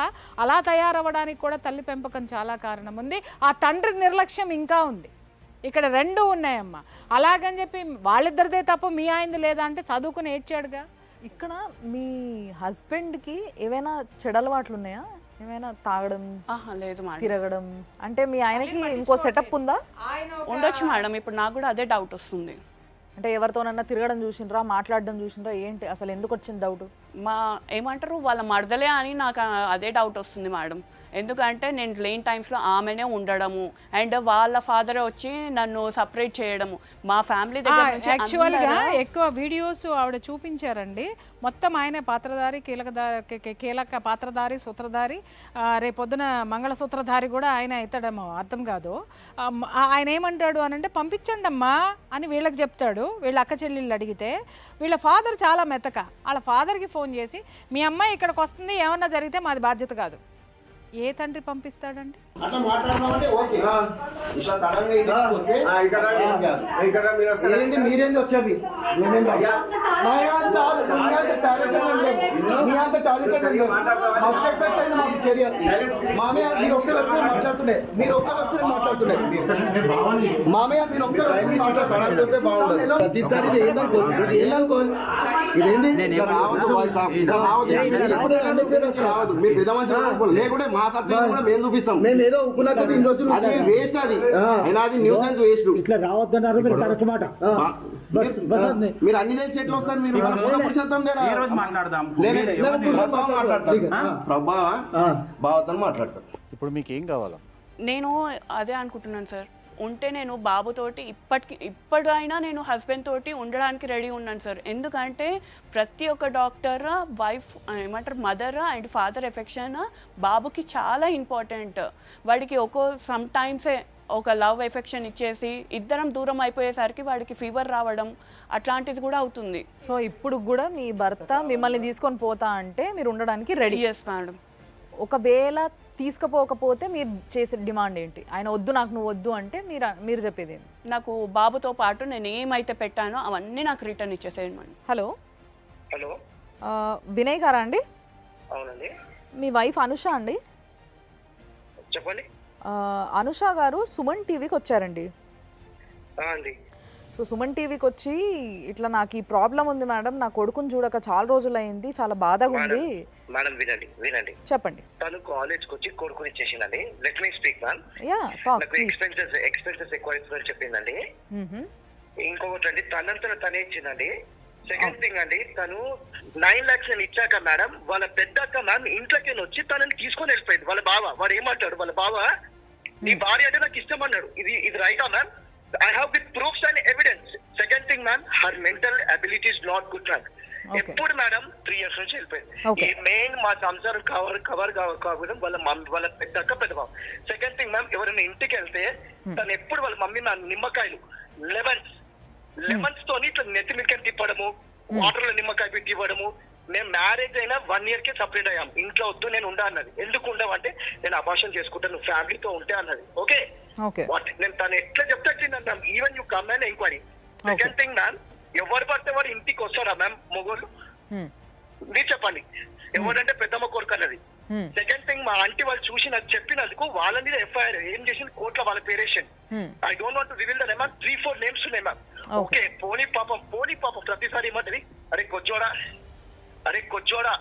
అలా తయారవ్వడానికి కూడా తల్లి పెంపకం చాలా కారణం ఉంది, ఆ తండ్రి నిర్లక్ష్యం ఇంకా ఉంది. ఇక్కడ 2 ఉన్నాయమ్మా. అలాగని చెప్పి వాళ్ళిద్దరిదే తప్పు మీ ఆయనది లేదా అంటే చదువుకుని ఏడ్చాడుగా. ఇక్కడ మీ హస్బెండ్కి ఏమైనా చెడలవాట్లు ఉన్నాయా? ఏమైనా తాగడం, లేదు మేడం, తిరగడం, అంటే మీ ఆయనకి ఇంకో సెటప్ ఉందా? ఉండొచ్చు మేడం. ఇప్పుడు నాకు కూడా అదే డౌట్ వస్తుంది. అంటే ఎవరితోనన్నా తిరగడం చూసిండ్రా, మాట్లాడడం చూసిండ్రా, ఏంటి అసలు ఎందుకు వచ్చింది డౌట్? ఏమంటారు వాళ్ళ మరదలే అని నాకు అదే డౌట్ వస్తుంది మేడం. ఎందుకంటే నేను లేని టైమ్స్లో ఆమెనే ఉండడము అండ్ వాళ్ళ ఫాదరే వచ్చి నన్ను సపరేట్ చేయడము, మా ఫ్యామిలీ దగ్గర నుంచి యాక్చువల్గా ఎక్కువ వీడియోస్ ఆవిడ చూపించారండి. మొత్తం ఆయనే పాత్రధారి, కీలక పాత్రధారి, సూత్రధారి, రేపొద్దున మంగళసూత్రధారి కూడా ఆయన అవుతాడేమో, అర్థం కాదు. ఆయన ఏమంటాడు అని అంటే పంపించండి అమ్మా అని వీళ్ళకి చెప్తాడు. వీళ్ళ అక్క చెల్లెళ్ళు అడిగితే వీళ్ళ ఫాదర్ చాలా మెతక, వాళ్ళ ఫాదర్కి ఫోన్ చేసి మీ అమ్మాయి ఇక్కడికి వస్తుంది, ఏమన్నా జరిగితే మాది బాధ్యత కాదు. ఏ తండ్రి పంపిస్తాడండి? అట్లా మాట్లాడదామంటే ఓకే, ఇట్లా సడన్గా ఏంది మీరేంది వచ్చేది? మీ అంత టాలెంటెడ్ మస్తు ఎఫెక్ట్ అయింది మాకు కెరియర్. మామయ్య మీరు ఒక్కరు వచ్చి మాట్లాడుతుండే, మీరు ఒక్కరు వచ్చి మాట్లాడుతుండే, మామయ్య మీరు ఒక్కరు వచ్చి మాట్లాడుతుంటే బాగుండదు. ప్రతిసారి ఇది ఏందనుకో, ఇది ఏందనుకోవాలి, ఇదేంది మీరు పెద్ద మనిషి లేకుంటే మా సత్యం కూడా మేము చూపిస్తాం. మేము ఏదో అది వేస్ట్, అది అయినా అది న్యూసెన్స్ వేస్ట్. ఇట్లా రావద్దన్నారు మీరు కరెక్ట్ మాట. మీరు అన్ని తెలిసి ఎట్లా వస్తారు? మీరు బావతో మాట్లాడతారు. ఇప్పుడు మీకు ఏం కావాలా? నేను అదే అనుకుంటున్నాను సార్. ఉంటే నేను బాబుతోటి ఇప్పటికైనా నేను హస్బెండ్ తోటి ఉండడానికి రెడీ ఉన్నాను సార్. ఎందుకంటే ప్రతి ఒక్క డాక్టర్ వైఫ్ ఏమంటారు మదర్ అండ్ ఫాదర్ ఎఫెక్షన్ బాబుకి చాలా ఇంపార్టెంట్. వాడికి సమ్ టైమ్సే ఒక లవ్ ఎఫెక్షన్ ఇచ్చేసి ఇద్దరం దూరం అయిపోయేసరికి వాడికి ఫీవర్ రావడం అట్లాంటిది కూడా అవుతుంది. సో ఇప్పుడు కూడా మీ భర్త మిమ్మల్ని తీసుకొని పోతా అంటే మీరు ఉండడానికి రెడీ? Yes madam. ఒకవేళ తీసుకుపోకపోతే మీరు చేసే డిమాండ్ ఏంటి? ఆయన వద్దు నాకు నువ్వు వద్దు అంటే మీరు చెప్పేది ఏంటి? నాకు బాబుతో పాటు నేను ఏమైతే పెట్టానో అవన్నీ నాకు రిటర్న్ ఇచ్చేసేయండి మేడం. హలో హలో, వినయ్ గారా అండి? అవునండి. మీ వైఫ్ అనుష అండి? చెప్పండి. అనుష గారు సుమన్ టీవీకి వచ్చారండి. అండి. సో సుమన్ టీవీకి వచ్చి ఇట్లా నాకు ఈ ప్రాబ్లం ఉంది మేడం, నా కొడుకుని చూడక చాలా రోజులు అయింది, చాలా బాధగా ఉంది. మేడం వినండి చెప్పండి. తను కాలేజ్కి వచ్చి కొడుకుని ఇచ్చేసిందండి. Let me speak ma'am. నాకు ఎక్స్పెన్సెస్ ఎక్కువ అవుతుందని చెప్పిందండి. ఇంకొకటి అండి, తనంతా తనే ఇచ్చిందండి. సెకండ్ థింగ్ అండి, తను 9 lakhs ఇచ్చాక మేడం వాళ్ళ పెద్దక్క మ్యామ్ ఇంట్లోకి వచ్చి తనని తీసుకొని వెళ్ళిపోయింది. వాళ్ళ బావ వాడు ఏమంటాడు, వాళ్ళ బావ నీ భార్య అంటే నాకు ఇష్టం అన్నాడు. ఇది రైటా ma'am? I have with proofs and evidence. Second thing, ma'am, her mental ability is not good, ma'am. ఎప్పుడు మేడం 3 years నుంచి వెళ్ళిపోయింది. ఈ మెయిన్ మా సంసారం కవర్ కావడం వాళ్ళ పెద్దక్క పెద్దబాబు. సెకండ్ థింగ్ మ్యామ్, ఎవరైనా ఇంటికి వెళ్తే తను ఎప్పుడు వాళ్ళ మమ్మీ మ్యామ్ నిమ్మకాయలు లెమన్స్ తోని ఇట్లా నెత్తి మీదకి తిప్పడము, వాటర్ లో నిమ్మకాయ పెట్టి ఇవ్వడము. మేము మ్యారేజ్ అయినా 1 year కే సపరేట్ అయ్యాం. ఇంట్లో వద్దు నేను ఉండా అన్నది. ఎందుకు ఉండవంటే నేను అబార్షన్ చేసుకుంటాను, నువ్వు ఫ్యామిలీతో ఉంటే అన్నది. ఓకే, నేను తను ఎట్లా చెప్తా even you come and enquiry. Second thing ma'am, ఎవరు పడితే వారు ఇంటికి వస్తారా మ్యామ్ మొగోళ్ళు? మీరు చెప్పండి, ఎవరంటే పెద్దమ్మ కొడుకు అన్నది. సెకండ్ థింగ్, మా ఆంటీ వాళ్ళు చూసి నాకు చెప్పినందుకు వాళ్ళ మీద ఎఫ్ఐఆర్ ఏం చేసింది కోర్టులో, వాళ్ళ పేరేషన్. I don't want to reveal the name ma'am. 3-4 names ఉన్నాయి మ్యామ్. ఓకే, పోనీ పాపం ప్రతిసారి ఏమంటది, అరే కొచ్చోడా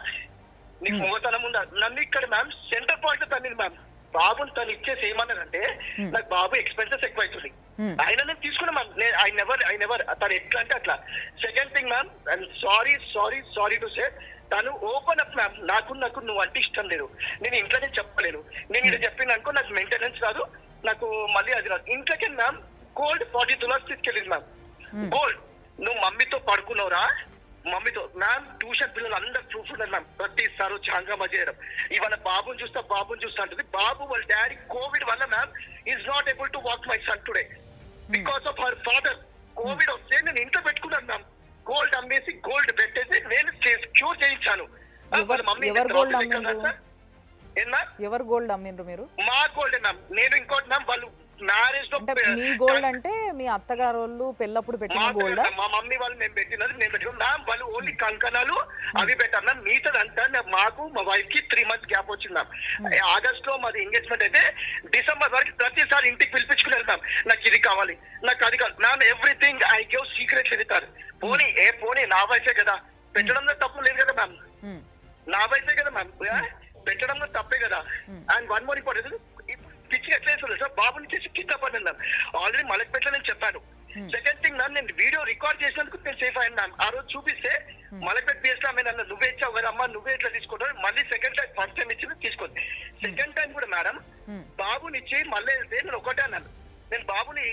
నీకు మొగతనం ఉందా? నన్ను ఇక్కడ మ్యామ్ సెంటర్ పాయింట్ తన్నింది మ్యామ్. బాబుని తను ఇచ్చేసి ఏమన్నారంటే, నాకు బాబు ఎక్స్పెన్సెస్ ఎక్కువ అవుతుంది, ఆయన నేను తీసుకున్నా మ్యామ్. ఐ నెవర్ తను ఎట్లా అంటే అట్లా. Second thing ma'am, I'm sorry to say, తను ఓపెన్ అప్ మ్యామ్. నాకు నువ్వు అంటే ఇష్టం లేదు, నేను ఇంట్లోనే చెప్పలేను. నేను ఇక్కడ చెప్పిన అనుకో నాకు మెయింటెనెన్స్ రాదు, నాకు మళ్ళీ అది రాదు. ఇంట్లోకి మ్యామ్ గోల్డ్ 40 తులాస్ తీసుకెళ్ళింది మ్యామ్. గోల్డ్ నువ్వు మమ్మీతో పడుకున్నావురా? మమ్మీతో మ్యామ్. ట్యూషన్ పిల్లలు అందరు ప్రూఫ్ ఉన్నారు మ్యామ్. ప్రతిసారి హంగామా చేయడం. ఇవాళ బాబుని చూస్తా అంటుంది. బాబు వాళ్ళ డాడీ కోవిడ్ వల్ల ma'am is not able to walk my son today because of her father. Covid వస్తే నేను ఇంట్లో పెట్టుకున్నాను మ్యామ్. గోల్డ్ అమ్మేసి గోల్డ్ పెట్టేసి నేను క్యూర్ చేయించాను. ఎవరు గోల్డ్ అమ్మిండ్రు మీరు? మా గోల్డ్ మ్యామ్. నేను ఇంకోటి మ్యామ్, వాళ్ళు మ్యారేజ్ లో మీ గోల్డ్ అంటే మీ అత్తగారు వాళ్ళు పెళ్ళప్పుడు పెట్టిన గోల్డ్? మా మమ్మీ వాళ్ళు మేము పెట్టినది మేము పెట్టుకున్నాం మ్యామ్. వాళ్ళు ఓన్లీ కంకణాలు అవి పెట్టారు మ్యామ్. మిగతాదంతా మాకు మా వైఫ్ కి 3 months గ్యాప్ వచ్చింది మ్యామ్. ఆగస్ట్ లో మాది ఎంగేజ్మెంట్ అయితే డిసెంబర్ వరకు ప్రతిసారి ఇంటికి పిలిపించుకున్నారు మ్యామ్. నాకు ఇది కావాలి, నాకు అది కావాలి ma'am. Everything I give secrets ఎదుగుతారు. పోనీ నా వైఫే కదా, పెట్టడంలో తప్పు లేదు కదా మ్యామ్. నా వైఫే కదా మ్యామ్, పెట్టడంలో తప్పే కదా. అండ్ 1 more ఇంపార్టెంట్, పిచ్చి ఎట్లా వేస్తుంది సార్, బాబుని చేసి కింద పడింది మ్యామ్. ఆల్రెడీ మలక్పేటలో నేను చెప్పాను. సెకండ్ థింగ్ మ్యామ్, నేను వీడియో రికార్డ్ చేసినందుకు నేను సేఫ్ అయ్యాను మ్యామ్. ఆ రోజు చూపిస్తే మలక్పేట పిఎస్ లో నన్ను నువ్వే ఇచ్చావు కదా అమ్మా, నువ్వే ఇట్లా తీసుకుంటావు. మళ్ళీ సెకండ్ టైం, ఫస్ట్ టైం ఇచ్చింది తీసుకోండి. సెకండ్ టైం కూడా మేడం బాబుని ఇచ్చి మళ్ళీ వెళ్తే నేను ఒకటే అన్నాను, నేను బాబుని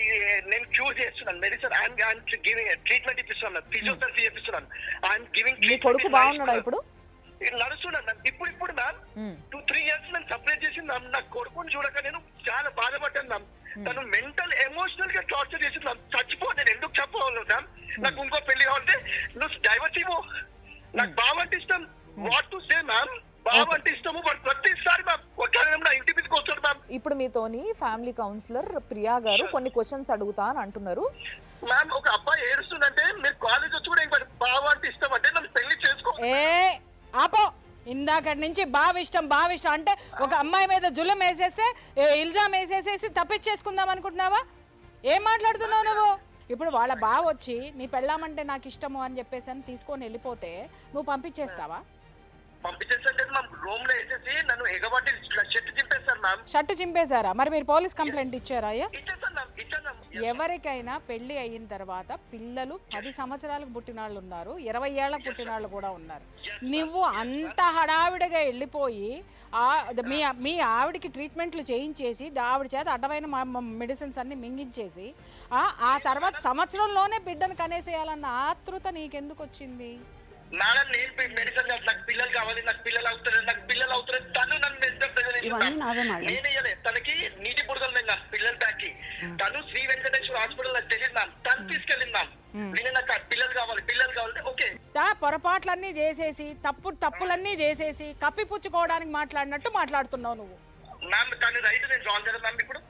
నేను క్యూర్ చేస్తున్నాను. మెడిసిన్ ఐఎమ్ గివింగ్ ట్రీట్మెంట్ ఇప్పిస్తున్నాను, ఫిజియోథెరపీ చేపిస్తున్నాను. I'm giving. మీ కొడుకు బాగున్నాడా ఇప్పుడు? నడుస్తున్నాను మ్యామ్. ఇప్పుడు మ్యామ్ 2-3 years నేను సపరేట్ చేసింది మ్యామ్. నా కొడుకుని చూడక నేను చాలా బాధపడ్డాను మ్యామ్. తను మెంటల్ ఎమోషనల్ గా టార్చర్ చేసింది మ్యామ్. చచ్చిపో, నేను ఎందుకు చెప్పవాలి మ్యామ్? నాకు ఇంకో పెళ్లి కావాలంటే నువ్వు డైవర్స్ ఇవ్వు. నాకు బావ అంటే ఇష్టం. వాట్ టు సే మ్యామ్, బావ అంటే ఇష్టము. బట్ ప్రతిసారి మ్యామ్ నా ఇంటి మీదకి వస్తాడు మ్యామ్. ఇప్పుడు మీతోని ఫ్యామిలీ కౌన్సిలర్ ప్రియా గారు కొన్ని క్వశ్చన్స్ అడుగుతా అని అంటున్నారు మ్యామ్. ఒక అబ్బాయి ఏడుస్తుందంటే మీరు కాలేజ్ వచ్చి కూడా బావ అంటే ఇష్టం అంటే నన్ను పెళ్లి చేసుకో. ఆపో, ఇందాకటి నుంచి బావ ఇష్టం అంటే ఒక అమ్మాయి మీద జులం వేసేస్తే, ఇల్జాం వేసేసేసి తప్పించేసుకుందాం అనుకుంటున్నావా? ఏం మాట్లాడుతున్నావు నువ్వు? ఇప్పుడు వాళ్ళ బావ వచ్చి నీ పెళ్ళామంటే నాకు ఇష్టము అని చెప్పేసి అని తీసుకొని వెళ్ళిపోతే నువ్వు పంపించేస్తావా? షర్టు చింపేశారా? మరి మీరు పోలీస్ కంప్లైంట్ ఇచ్చారా? ఎవరికైనా పెళ్లి అయిన తర్వాత పిల్లలు 10 సంవత్సరాలకు పుట్టిన వాళ్ళు ఉన్నారు, 20 ఏళ్ళకు పుట్టిన వాళ్ళు కూడా ఉన్నారు. నువ్వు అంత హడావిడిగా వెళ్ళిపోయి మీ ఆవిడికి ట్రీట్మెంట్లు చేయించేసి ఆవిడ చేత అడ్డమైన మెడిసిన్స్ అన్ని మింగించేసి ఆ తర్వాత సంవత్సరంలోనే బిడ్డను కనేసేయాలన్న ఆతృత నీకెందుకు వచ్చింది? మేడం నేను మెడిసిన్ నాకు పిల్లలు కావాలి, నాకు పిల్లలు అవుతారు తను నన్ను నేనే తనకి నీటి బుడగలు నేను పిల్లల బ్యాగ్ కి. తను శ్రీ వెంకటేశ్వర హాస్పిటల్ నాకు తెలియదు మ్యామ్. తను తీసుకెళ్ళింది మ్యామ్. నేను నాకు పిల్లలు కావాలి ఓకే. పొరపాట్లన్నీ చేసేసి తప్పులన్నీ చేసేసి కప్పిపుచ్చుకోవడానికి మాట్లాడినట్టు మాట్లాడుతున్నావు నువ్వు మ్యామ్. తను రైట్, నేను రాంగ్ కదా మ్యామ్. ఇప్పుడు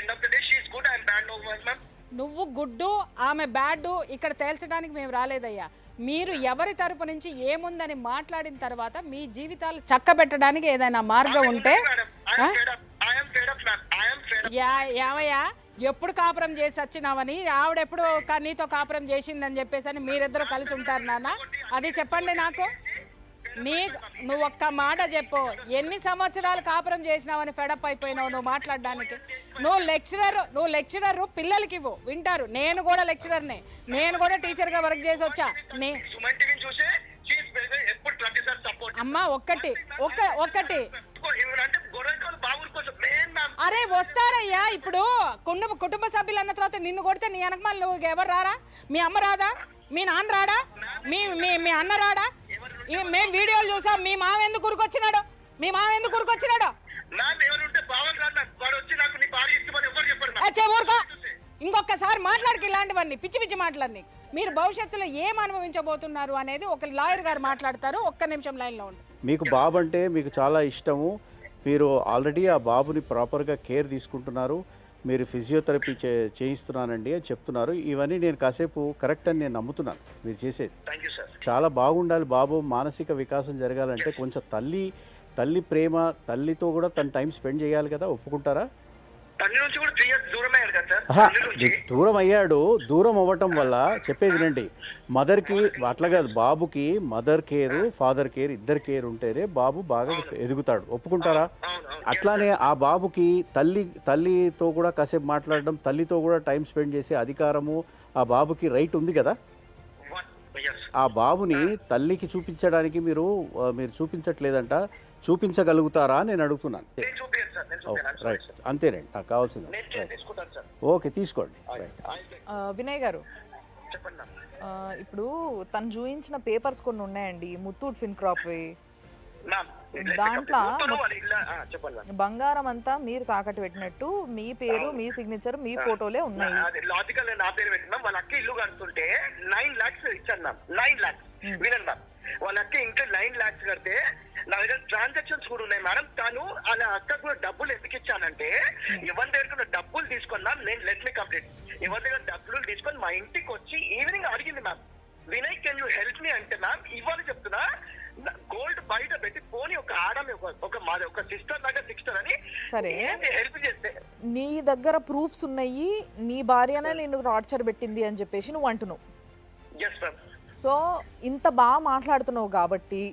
end of the day she is good, I am bad no ma'am. నువ్వు గుడ్డు, ఆమె బ్యాడ్ ఇక్కడ తేల్చడానికి మేము రాలేదయ్యా. మీరు ఎవరి తరపు నుంచి ఏముందని మాట్లాడిన తర్వాత మీ జీవితాలు చక్కబెట్టడానికి ఏదైనా మార్గం ఉంటే ఏమయ్యా ఎప్పుడు కాపురం చేసి వచ్చినావని, ఆవిడెప్పుడు నీతో కాపురం చేసిందని చెప్పేసి అని మీరిద్దరు కలిసి ఉంటారు నాన్న? అది చెప్పండి నాకు. నువ్వు ఒక్క మాట చెప్పు, ఎన్ని సంవత్సరాలు కాపురం చేసినావని ఫెడప్ అయిపోయినావు నువ్వు మాట్లాడడానికి? నువ్వు లెక్చరర్ పిల్లలకి ఇవ్వు, వింటారు. నేను కూడా లెక్చరర్నే, నేను కూడా టీచర్ గా వర్క్ చేసి వచ్చా. అమ్మా ఒక్కటి అరే వస్తారయ్యా. ఇప్పుడు కుటుంబ సభ్యులు అన్న తర్వాత నిన్ను కొడితే నీ వెనకమాల నువ్వు ఎవరు రారా? మీ అమ్మ రాదా? మీ నాన్న రాడా? మీ అన్న రాడా? మేము వీడియోలు చూసాం. మీ మామ ఎందుకు ఉరికొచ్చినాడు? ఊరుకో, ఇంకొకసారి మాట్లాడికి ఇలాంటివన్నీ పిచ్చి మాటలన్నీ. మీరు భవిష్యత్తులో ఏం అనుభవించబోతున్నారు అనేది ఒక లాయర్ గారు మాట్లాడతారు. ఒక్క నిమిషం లైన్లో ఉండు. మీకు బాబు అంటే మీకు చాలా ఇష్టము, మీరు ఆల్రెడీ ఆ బాబుని ప్రాపర్గా కేర్ తీసుకుంటున్నారు. మీరు ఫిజియోథెరపీ చేయిస్తున్నానండి అని చెప్తున్నారు. ఇవన్నీ నేను కాసేపు కరెక్ట్ అని నేను నమ్ముతున్నాను మీరు చేసేది. Thank you sir. చాలా బాగుండాలి బాబు. మానసిక వికాసం జరగాలంటే కొంచెం తల్లి ప్రేమ, తల్లితో కూడా తను టైం స్పెండ్ చేయాలి కదా. ఒప్పుకుంటారా? తల్లి నుంచి కూడా 3 years దూరం అయ్యాడు కదా సార్. ఆహా, తల్లి నుంచి దూరం అయ్యాడు. దూరం అవ్వటం వల్ల చెప్పేది వినండి, మదర్కి అట్లా కాదు, బాబుకి మదర్ కేర్ ఫాదర్ కేర్ ఇద్దరు కేర్ ఉంటేనే బాబు బాగా ఎదుగుతాడు. ఒప్పుకుంటారా? అట్లానే ఆ బాబుకి తల్లితో కూడా కాసేపు మాట్లాడడం, తల్లితో కూడా టైం స్పెండ్ చేసే అధికారము ఆ బాబుకి రైట్ ఉంది కదా. ఆ బాబుని తల్లికి చూపించడానికి మీరు చూపించట్లేదంట. చూపించగలుగుతారా అని నేను అడుగుతున్నాను. నేను చూపించాను సార్, నేను చూపించాను. రైట్, అంతేనండి నాకు కావాల్సింది. నేను తీసుకుంటాను సార్. ఓకే, తీసుకోండి. రైట్. వినయ్ గారు, చెప్పండి మ్యామ్. ఇప్పుడు తను చూయించిన పేపర్స్ కొన్ని ఉన్నాయండి, ముత్తూట్ ఫిన్క్రాప్వి. మ్యామ్, దాంట్లో చెప్పండి మ్యామ్. బంగారం అంతా మీరు తాకట్టు పెట్టినట్టు మీ పేరు, మీ సిగ్నేచర్, మీ ఫోటోలే ఉన్నాయి. అది లాజికల్ నా పేరు పెట్టిన వాళ్ళ అక్క ఇల్లు కడుతుంటే 9 lakhs ఇచ్చాను మ్యామ్. 9 lakhs వినండి మ్యామ్. వాళ్ళ అక్క ఇంకా 9 lakhs కడితే నా దగ్గర ట్రాన్సాక్షన్స్ కూడా ఉన్నాయి మేడం. తను అలా అక్కకు కూడా డబ్బులు ఎందుకు ఇచ్చానంటే, ఎవరి దగ్గర డబ్బులు తీసుకున్నా నేను లెట్ మీ కంప్లీట్, ఎవరి దగ్గర డబ్బులు తీసుకొని మా ఇంటికి వచ్చి ఈవినింగ్ అడిగింది ma'am, Vinay can you help me అంటే, మ్యామ్ ఇవాళ చెప్తున్నా గోల్డ్ బయట పెట్టి పోనీ ఒక ఆడమి ఒక సిస్టర్ లాగా సిస్టర్ అని సరే హెల్ప్ చేస్తే, నీ దగ్గర ప్రూఫ్స్ ఉన్నాయి, నీ భార్యనే నిన్ను టార్చర్ పెట్టింది అని చెప్పేసి నువ్వు అంటున్నావు. Yes ma'am. సో ఇంత బాగా మాట్లాడుతున్నావు కాబట్టి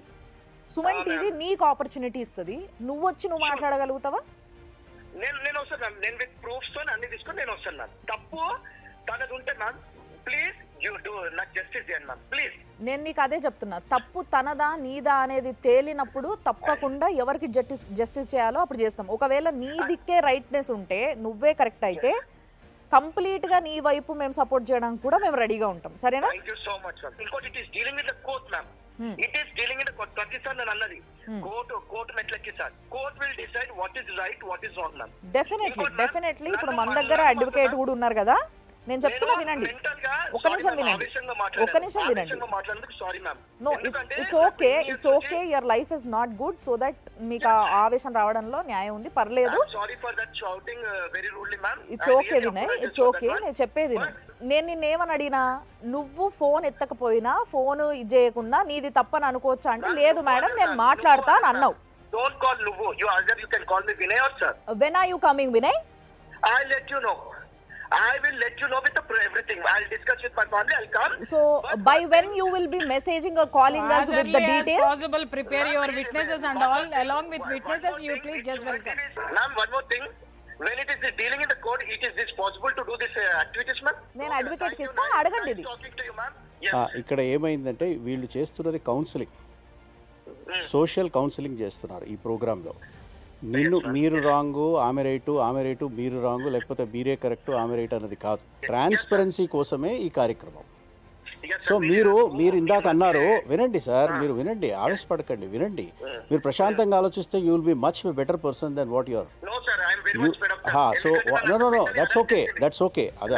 సుమన్ టీవీ నీకు ఆపర్చునిటీ ఇస్తుంది. నువ్వు వచ్చి నువ్వు మాట్లాడగలుగుతావా? నేను వస్తాను మ్యామ్. నేను విత్ ప్రూఫ్స్ తో అన్ని తీసుకొని నేను వస్తాను మ్యామ్. తప్పు తనది ఉంటే మ్యామ్ ప్లీజ్ యూ డూ నాకు జస్టిస్ చేయండి మ్యామ్ ప్లీజ్. నేను నీకు అదే చెప్తున్నా, తప్పు తనదా నీదా అనేది తేలినప్పుడు తప్పకుండా ఎవరికి జస్టిస్ చేయాలో అప్పుడు చేస్తాం. ఒకవేళ నీ దిక్కే రైట్నెస్ ఉంటే, నువ్వే కరెక్ట్ అయితే కంప్లీట్ గా నీ వైపు మేము సపోర్ట్ చేయడానికి కూడా మేము రెడీగా ఉంటాం. సరేనా? Thank you so much ma'am. ఇంకోటి it is dealing with the court ma'am. It is dealing with the court. ప్రతిసారి నేను అన్నది కోర్టు మెట్లకి sir, court will decide what is right what is wrong ma'am. Definitely ఇప్పుడు మన దగ్గర advocate కూడా ఉన్నారు కదా, నేను చెప్తున్నా వినండి. ఒక్క నిమిషం వినండి. No, it's okay your life is not good, so that మీకు ఆవేశం రావడంలో న్యాయం ఉంది, పర్లేదు. It's okay Vinay, it's okay. నేను చెప్పేది నేను నిన్నేమని అడిగినా, నువ్వు ఫోన్ ఎత్తకపోయినా, ఫోన్ ఇది చేయకుండా నీది తప్పని అనుకోవచ్చా అంటే, లేదు మేడం నేను మాట్లాడతా అని అన్నావు. When are you coming Vinay? I will let you know with everything. I'll discuss with my family. I'll come. So by when you will be messaging or calling us with the details? As possible, prepare your witnesses and all. Along with witnesses, you please just welcome. Ma'am, one more thing. When it is dealing in the court, is this possible to do this activities, ma'am? నేను advocate కి ఇస్తా, అడగండి ఇది. ఇక్కడ ఏమైందంటే వీళ్ళు చేస్తున్నది counselling, social counselling చేస్తున్నారు ఈ ప్రోగ్రాంలో. మీరు రాంగు ఆమె రైటు మీరు రాంగు, లేకపోతే మీరే కరెక్ట్ ఆమె రైట్ అన్నది కాదు. ట్రాన్స్పరెన్సీ కోసమే ఈ కార్యక్రమం. సో మీరు ఇందాక అన్నారు, వినండి సార్, మీరు వినండి, ఆవేశపడకండి, వినండి. మీరు ప్రశాంతంగా ఆలోచిస్తే you will be much better person then what you are. So no that's okay. అది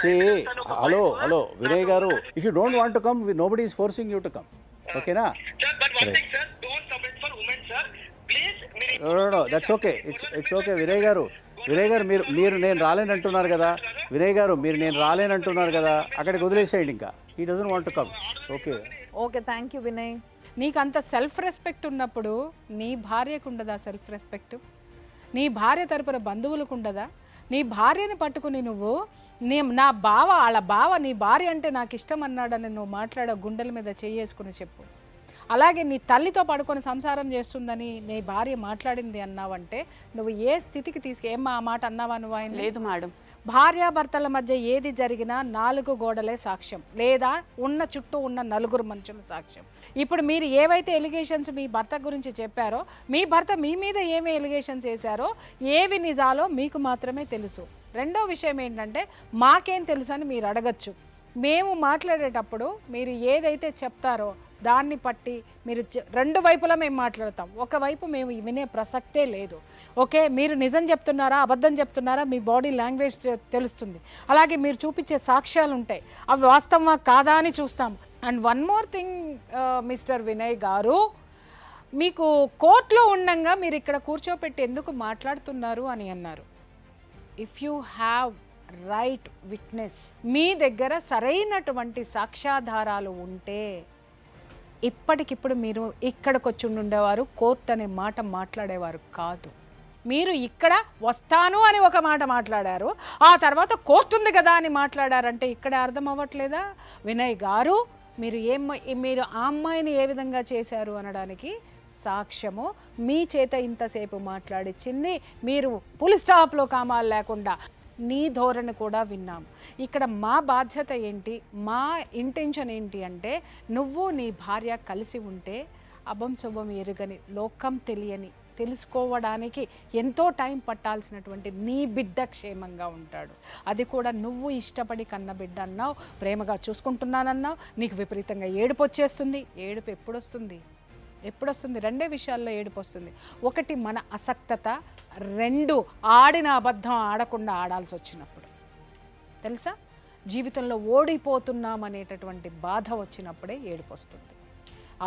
సే హలో వినయ్ గారు, if you don't want to come, nobody is forcing you to come. ఓకేనా? No that's okay. It's okay Vinay గారు మీరు నేను రాలేనంటున్నారు కదా. వినయ్ గారు మీరు నేను రాలేనంటున్నారు కదా, అక్కడికి వదిలేసేయండి. ఇంకా he doesn't want to come. Okay thank you Vinay. నీకు అంత సెల్ఫ్ రెస్పెక్ట్ ఉన్నప్పుడు నీ భార్యకు ఉండదా సెల్ఫ్ రెస్పెక్ట్? నీ భార్య తరపున బంధువులకు ఉండదా? నీ భార్యని పట్టుకుని నువ్వు నా వాళ్ళ బావ నీ భార్య అంటే నాకు ఇష్టం అన్నాడని నువ్వు మాట్లాడ, గుండెల మీద చేసుకుని చెప్పు. అలాగే నీ తల్లితో పడుకొని సంసారం చేస్తుందని నీ భార్య మాట్లాడింది అన్నావంటే నువ్వు ఏ స్థితికి ఏమ్మా ఆ మాట అన్నావా నువ్వు? ఆయన లేదు మేడం. భార్యాభర్తల మధ్య ఏది జరిగినా 4 గోడలే సాక్ష్యం, లేదా చుట్టూ ఉన్న 4 మనుషుల సాక్ష్యం. ఇప్పుడు మీరు ఏవైతే ఎలిగేషన్స్ మీ భర్త గురించి చెప్పారో, మీ భర్త మీ మీద ఏమి ఎలిగేషన్స్ వేశారో, ఏవి నిజాలో మీకు మాత్రమే తెలుసు. రెండో విషయం ఏంటంటే, మాకేం తెలుసు అని మీరు అడగచ్చు. మేము మాట్లాడేటప్పుడు మీరు ఏదైతే చెప్తారో దాన్ని పట్టి మీరు 2 వైపులా మేము మాట్లాడతాం. ఒకవైపు మేము వినే ప్రసక్తే లేదు. ఓకే, మీరు నిజం చెప్తున్నారా అబద్ధం చెప్తున్నారా మీ బాడీ లాంగ్వేజ్ తెలుస్తుంది. అలాగే మీరు చూపించే సాక్ష్యాలు ఉంటాయి, అవి వాస్తవమా కాదా అని చూస్తాం. And one more thing mister Vinay గారు, మీకు కోర్టులో ఉండంగా మీరు ఇక్కడ కూర్చోపెట్టి ఎందుకు మాట్లాడుతున్నారు అని అన్నారు. If you have right witness, మీ దగ్గర సరైనటువంటి సాక్ష్యాధారాలు ఉంటే ఇప్పటికిప్పుడు మీరు ఇక్కడికి వచ్చి ఉండేవారు, కోర్టు అనే మాట మాట్లాడేవారు కాదు. మీరు ఇక్కడ వస్తాను అని ఒక మాట మాట్లాడారు, ఆ తర్వాత కోర్టు ఉంది కదా అని మాట్లాడారంటే ఇక్కడ అర్థం అవ్వట్లేదా వినయ్ గారు? మీరు ఆ అమ్మాయిని ఏ విధంగా చేశారు అనడానికి సాక్ష్యము మీ చేత ఇంతసేపు మాట్లాడిచ్చింది. మీరు పులి స్టాప్లో కామాలు లేకుండా నీ ధోరణి కూడా విన్నాము. ఇక్కడ మా బాధ్యత ఏంటి, మా ఇంటెన్షన్ ఏంటి అంటే నువ్వు నీ భార్య కలిసి ఉంటే అభం శుభం ఎరుగని, లోకం తెలియని, తెలుసుకోవడానికి ఎంతో టైం పట్టాల్సినటువంటి నీ బిడ్డ క్షేమంగా ఉంటాడు. అది కూడా నువ్వు ఇష్టపడి కన్న బిడ్డ అన్నావు, ప్రేమగా చూసుకుంటున్నానన్నావు, నీకు విపరీతంగా ఏడుపు వచ్చేస్తుంది. ఏడుపు ఎప్పుడొస్తుంది? రెండే విషయాల్లో ఏడుపు వస్తుంది. ఒకటి మన అసక్తత, రెండు ఆడిన అబద్ధం ఆడకుండా ఆడాల్సి వచ్చినప్పుడు. తెలుసా, జీవితంలో ఓడిపోతున్నాం అనేటటువంటి బాధ వచ్చినప్పుడే ఏడుపు వస్తుంది.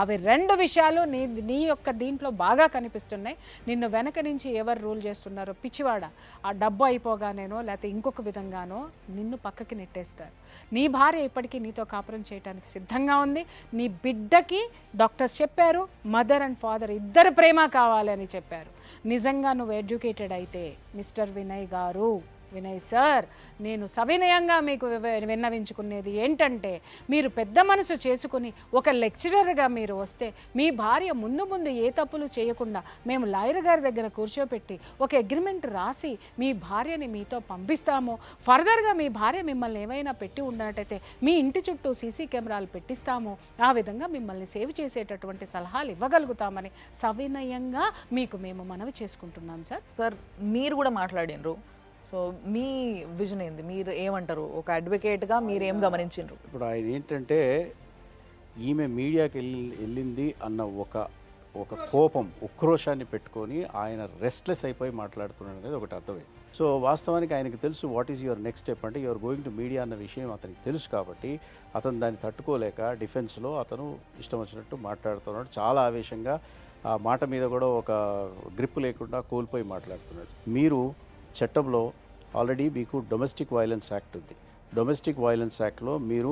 అవి రెండు విషయాలు నీ యొక్క దీంట్లో బాగా కనిపిస్తున్నాయి. నిన్ను వెనక నుంచి ఎవరు రూల్ చేస్తున్నారో పిచ్చివాడ, ఆ డబ్బు అయిపోగానేనో లేకపోతే ఇంకొక విధంగానో నిన్ను పక్కకి నెట్టేస్తారు. నీ భార్య ఇప్పటికీ నీతో కాపురం చేయడానికి సిద్ధంగా ఉంది. నీ బిడ్డకి డాక్టర్స్ చెప్పారు, మదర్ అండ్ ఫాదర్ ఇద్దరు ప్రేమ కావాలి అని చెప్పారు. నిజంగా నువ్వు ఎడ్యుకేటెడ్ అయితే మిస్టర్ వినయ్ గారు, వినయ్ సార్, నేను సవినయంగా మీకు విన్నవించుకునేది ఏంటంటే మీరు పెద్ద మనసు చేసుకుని ఒక లెక్చరర్గా మీరు వస్తే మీ భార్య ముందు ఏ తప్పులు చేయకుండా మేము లాయర్ గారి దగ్గర కూర్చోపెట్టి ఒక అగ్రిమెంట్ రాసి మీ భార్యని మీతో పంపిస్తాము. ఫర్దర్గా మీ భార్య మిమ్మల్ని ఏమైనా పెట్టి ఉన్నట్టయితే మీ ఇంటి చుట్టూ సీసీ కెమెరాలు పెట్టిస్తాము. ఆ విధంగా మిమ్మల్ని సేవ్ చేసేటటువంటి సలహాలు ఇవ్వగలుగుతామని సవినయంగా మీకు మేము మనవి చేసుకుంటున్నాం సార్. సార్ మీరు కూడా మాట్లాడినరు, సో మీ విజన్ ఏంది, మీరు ఏమంటారు? ఒక అడ్వకేట్గా మీరు ఏం గమనించారు? ఇప్పుడు ఆయన ఏంటంటే ఈమె మీడియాకి వెళ్ళింది అన్న ఒక కోపం, ఉక్రోషాన్ని పెట్టుకొని ఆయన రెస్ట్లెస్ అయిపోయి మాట్లాడుతున్నాడు అనేది ఒకటి అర్థమైంది. సో వాస్తవానికి ఆయనకి తెలుసు what is your next step, అంటే యువర్ గోయింగ్ టు మీడియా అన్న విషయం అతనికి తెలుసు. కాబట్టి అతను దాన్ని తట్టుకోలేక డిఫెన్స్లో అతను ఇష్టం వచ్చినట్టు మాట్లాడుతున్నాడు. చాలా ఆవేశంగా ఆ మాట మీద కూడా ఒక గ్రిప్ లేకుండా కోల్పోయి మాట్లాడుతున్నాడు. మీరు చట్టంలో ఆల్రెడీ మీకు డొమెస్టిక్ వైలెన్స్ యాక్ట్ ఉంది. డొమెస్టిక్ వైలెన్స్ యాక్ట్లో మీరు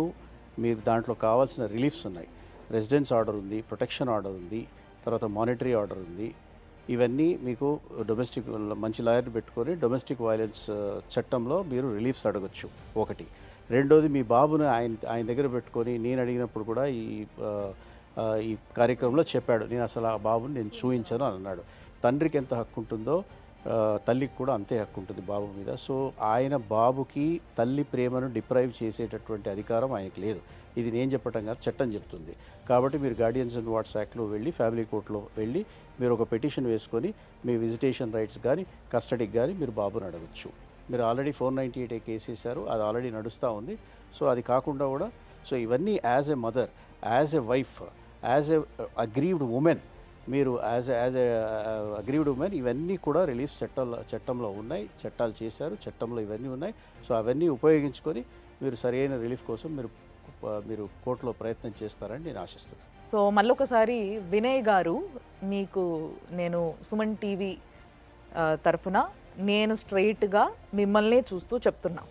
దాంట్లో కావాల్సిన రిలీఫ్స్ ఉన్నాయి. రెసిడెన్స్ ఆర్డర్ ఉంది, ప్రొటెక్షన్ ఆర్డర్ ఉంది, తర్వాత మానిటరీ ఆర్డర్ ఉంది. ఇవన్నీ మీకు డొమెస్టిక్ మంచి లాయర్ని పెట్టుకొని డొమెస్టిక్ వైలెన్స్ చట్టంలో మీరు రిలీఫ్స్ అడగచ్చు. ఒకటి. రెండోది, మీ బాబుని ఆయన దగ్గర పెట్టుకొని నేను అడిగినప్పుడు కూడా ఈ కార్యక్రమంలో చెప్పాడు, నేను అసలు ఆ బాబుని నేను చూపించాను అని అన్నాడు. తండ్రికి ఎంత హక్కు ఉంటుందో తల్లికి కూడా అంతే హక్కు ఉంటుంది బాబు మీద. సో ఆయన బాబుకి తల్లి ప్రేమను డిప్రైవ్ చేసేటటువంటి అధికారం ఆయనకి లేదు. ఇది నేను చెప్పటం కాదు, చట్టం చెప్తుంది. కాబట్టి మీరు గార్డియన్స్ అండ్ వాట్స్ యాక్ట్లో వెళ్ళి ఫ్యామిలీ కోర్టులో వెళ్ళి మీరు ఒక పిటిషన్ వేసుకొని మీ విజిటేషన్ రైట్స్ కానీ కస్టడీకి కానీ మీరు బాబుని అడగచ్చు. మీరు ఆల్రెడీ 498A కేసు వేశారు, అది ఆల్రెడీ నడుస్తూ ఉంది. సో అది కాకుండా కూడా సో ఇవన్నీ as a mother, as a wife, as a aggrieved women, మీరు యాజ్ ఎ అగ్రీవ్డ్ ఉమెన్ ఇవన్నీ కూడా రిలీఫ్ చట్టంలో ఉన్నాయి. చట్టాలు చేశారు, చట్టంలో ఇవన్నీ ఉన్నాయి. సో అవన్నీ ఉపయోగించుకొని మీరు సరైన రిలీఫ్ కోసం మీరు కోర్టులో ప్రయత్నం చేస్తారని నేను ఆశిస్తున్నాను. సో మళ్ళొకసారి వినయ్ గారు, మీకు నేను సుమన్ టీవీ తరఫున నేను స్ట్రైట్గా మిమ్మల్ని చూస్తూ చెప్తున్నా,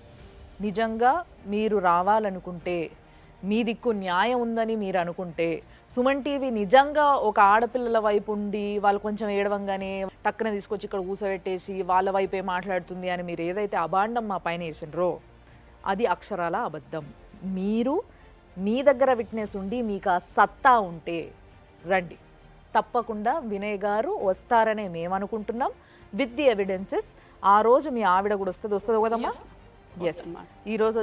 నిజంగా మీరు రావాలనుకుంటే, మీ దిక్కు న్యాయం ఉందని మీరు అనుకుంటే, సుమన్ టీవీ నిజంగా ఒక ఆడపిల్లల వైపు ఉండి వాళ్ళు కొంచెం ఏడవంగానే టక్కున తీసుకొచ్చి ఇక్కడ కూసబెట్టేసి వాళ్ళ వైపే మాట్లాడుతుంది అని మీరు ఏదైతే అభాండం మా పైన వేసిండ్రో అది అక్షరాల అబద్ధం. మీరు మీ దగ్గర విట్నెస్ ఉండి మీకు ఆ సత్తా ఉంటే రండి, తప్పకుండా వినయ్ గారు వస్తారనే మేము అనుకుంటున్నాం. విత్ ది ఎవిడెన్సెస్ ఆ రోజు మీ ఆవిడ కూడా వస్తుంది కదమ్మా? ఎస్, ఈరోజు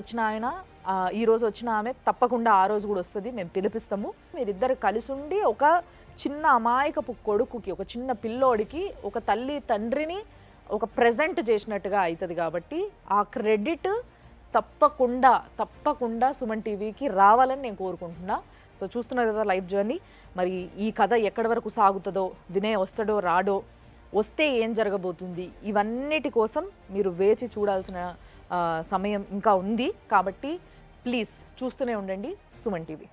వచ్చిన ఆమె తప్పకుండా ఆ రోజు కూడా వస్తుంది, మేము పిలిపిస్తాము. మీరిద్దరు కలిసి ఉండి ఒక చిన్న అమాయకపు కొడుకుకి, ఒక చిన్న పిల్లోడికి ఒక తల్లి తండ్రిని ఒక ప్రెజెంట్ చేసినట్టుగా అవుతుంది. కాబట్టి ఆ క్రెడిట్ తప్పకుండా సుమన్ టీవీకి రావాలని నేను కోరుకుంటున్నా. సో చూస్తున్నారు కదా లైఫ్ జర్నీ. మరి ఈ కథ ఎక్కడి వరకు సాగుతుందో, వినయ్ వస్తాడో రాడో, వస్తే ఏం జరగబోతుంది, ఇవన్నిటి కోసం మీరు వేచి చూడాల్సిన సమయం ఇంకా ఉంది. కాబట్టి ప్లీజ్ చూస్తూనే ఉండండి సుమన్ టీవీ.